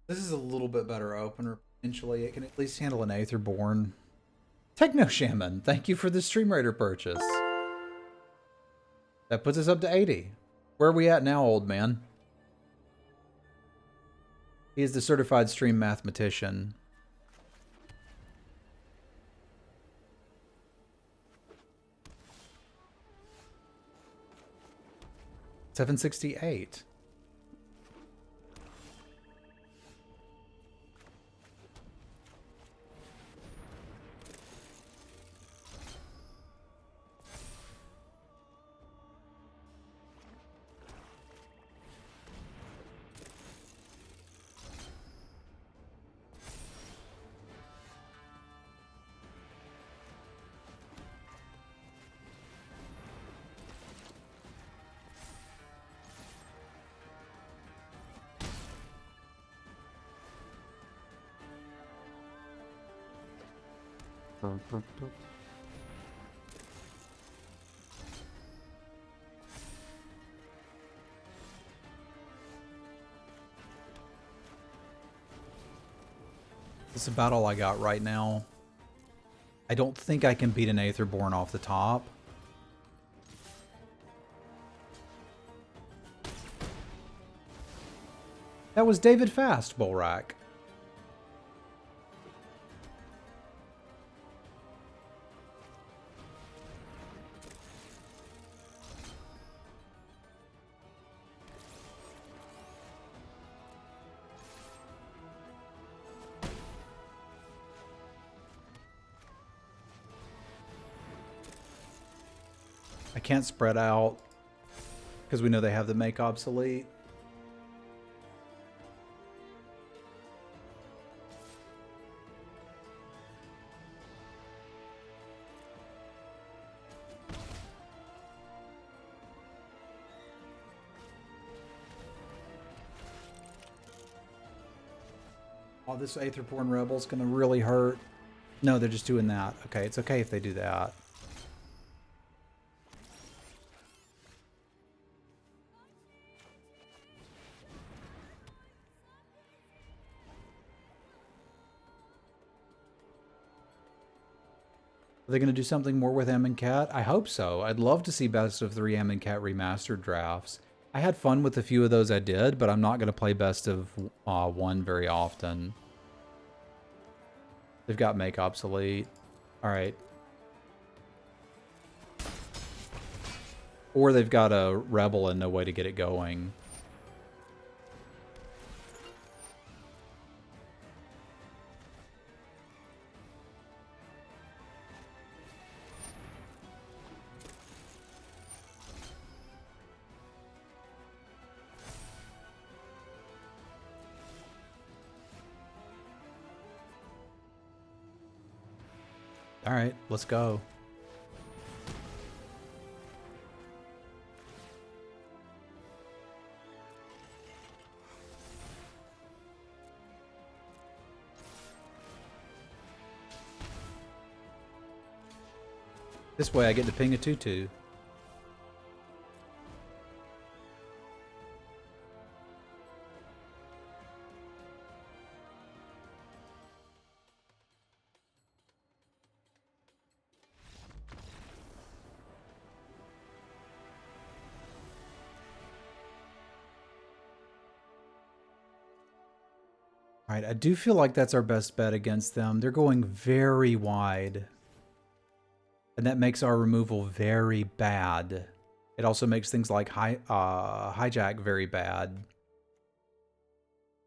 This is a little bit better opener, potentially. It can at least handle an Aetherborn. Techno Shaman, thank you for the Stream Raider purchase. That puts us up to 80. Where are we at now, old man? He is the certified stream mathematician. $768. That's about all I got right now. I don't think I can beat an Aetherborn off the top. That was David Fast, Bullrack. I can't spread out because we know they have the make obsolete. Oh, this Aetherborn Rebel's gonna really hurt. No, they're just doing that. Okay, it's okay if they do that. Are they going to do something more with Amonkhet? I hope so. I'd love to see best of 3 Amonkhet remastered drafts. I had fun with a few of those I did, but I'm not going to play best of 1 very often. They've got make obsolete. Alright. Or they've got a rebel and no way to get it going. Alright, let's go. This way I get to ping a 2/2. Alright, I do feel like that's our best bet against them. They're going very wide. And that makes our removal very bad. It also makes things like hijack very bad.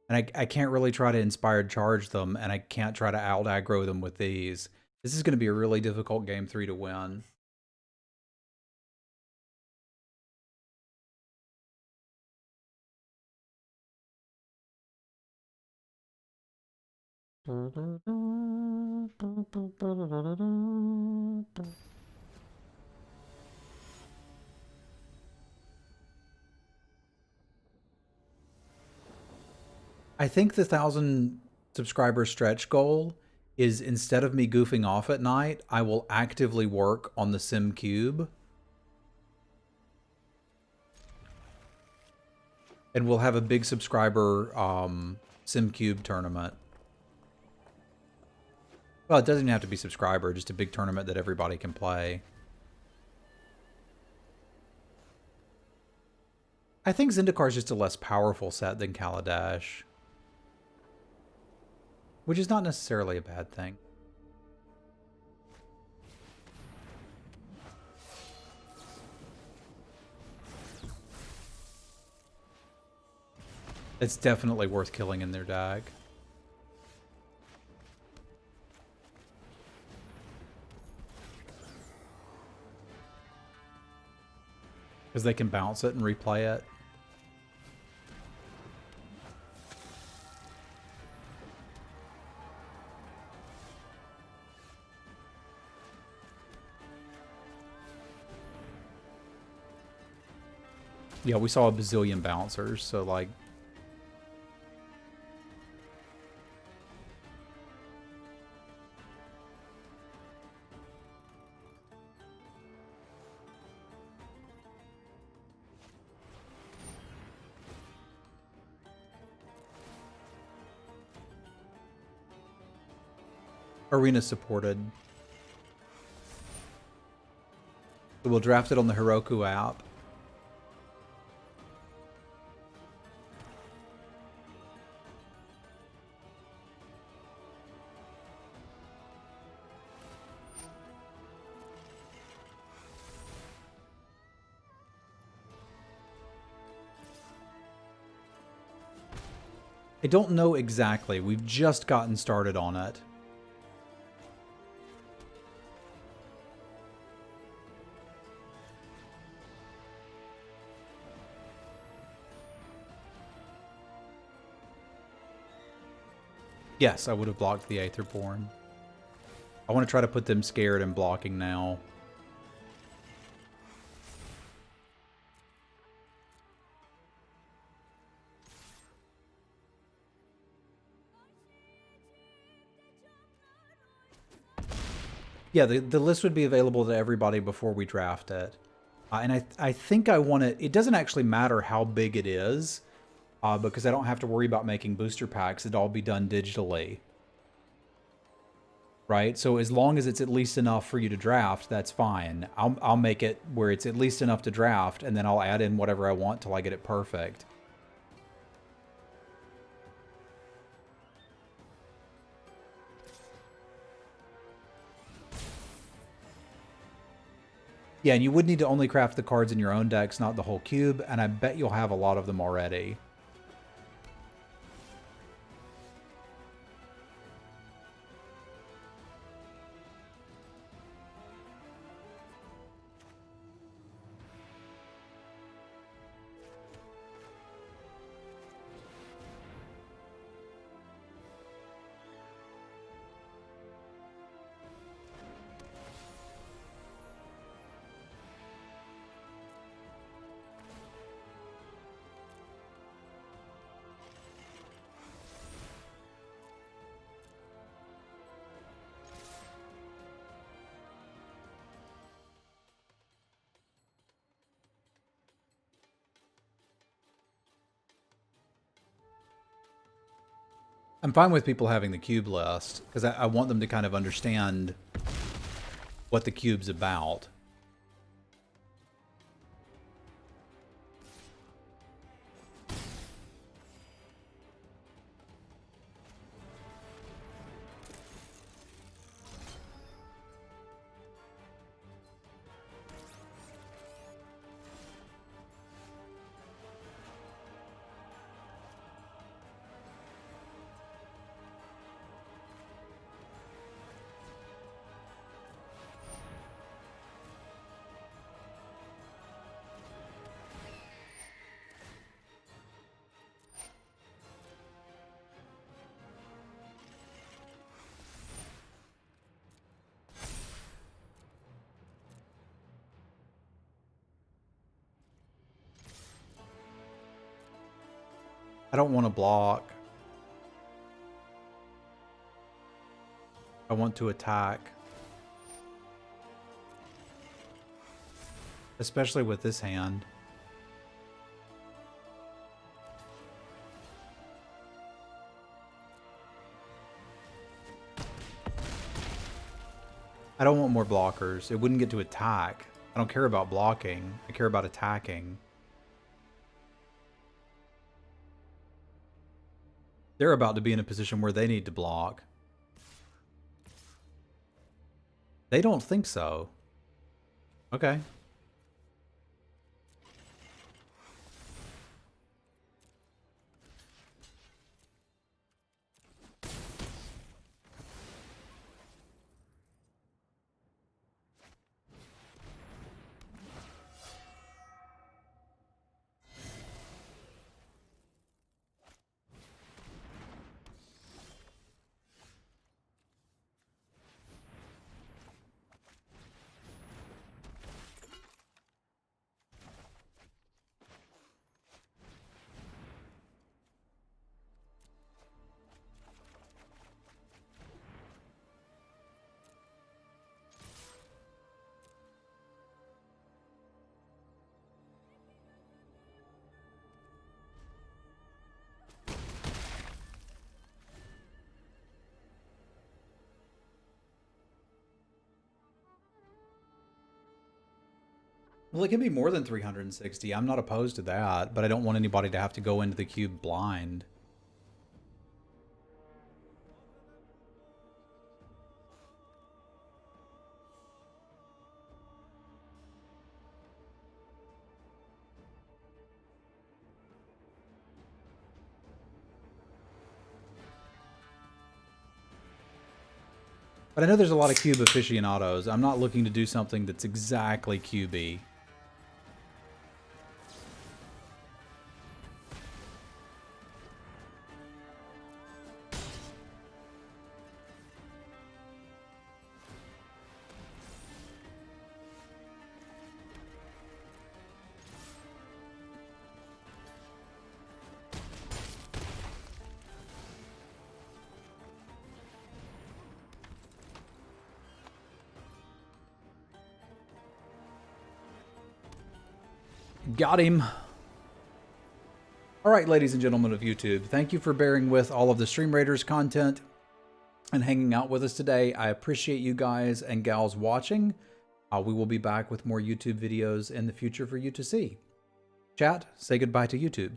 And I can't really try to inspired charge them, and I can't try to out aggro them with these. This is going to be a really difficult game 3 to win. I think the 1,000 subscriber stretch goal is, instead of me goofing off at night, I will actively work on the Sim Cube. And we'll have a big subscriber Sim Cube tournament. Well, it doesn't even have to be subscriber, just a big tournament that everybody can play. I think Zendikar is just a less powerful set than Kaladesh. Which is not necessarily a bad thing. It's definitely worth killing in their deck. Because they can bounce it and replay it. Yeah, we saw a bazillion bouncers, so like... Arena supported. So we'll draft it on the Heroku app. I don't know exactly. We've just gotten started on it. Yes, I would have blocked the Aetherborn. I want to try to put them scared and blocking now. Yeah, the list would be available to everybody before we draft it. And I think I want it... It doesn't actually matter how big it is, because I don't have to worry about making booster packs. It'd all be done digitally. Right? So as long as it's at least enough for you to draft, that's fine. I'll make it where it's at least enough to draft, and then I'll add in whatever I want till I get it perfect. Yeah, and you would need to only craft the cards in your own decks, not the whole cube, and I bet you'll have a lot of them already. I'm fine with people having the cube list, because I want them to kind of understand what the cube's about. I don't want to block. I want to attack. Especially with this hand. I don't want more blockers. It wouldn't get to attack. I don't care about blocking. I care about attacking. They're about to be in a position where they need to block. They don't think so. Okay. Well, it can be more than 360. I'm not opposed to that, but I don't want anybody to have to go into the cube blind. But I know there's a lot of cube aficionados. I'm not looking to do something that's exactly cubey. Got him. All right, ladies and gentlemen of YouTube, thank you for bearing with all of the Stream Raiders content and hanging out with us today. I appreciate you guys and gals watching. We will be back with more YouTube videos in the future for you to see. Chat, say goodbye to YouTube.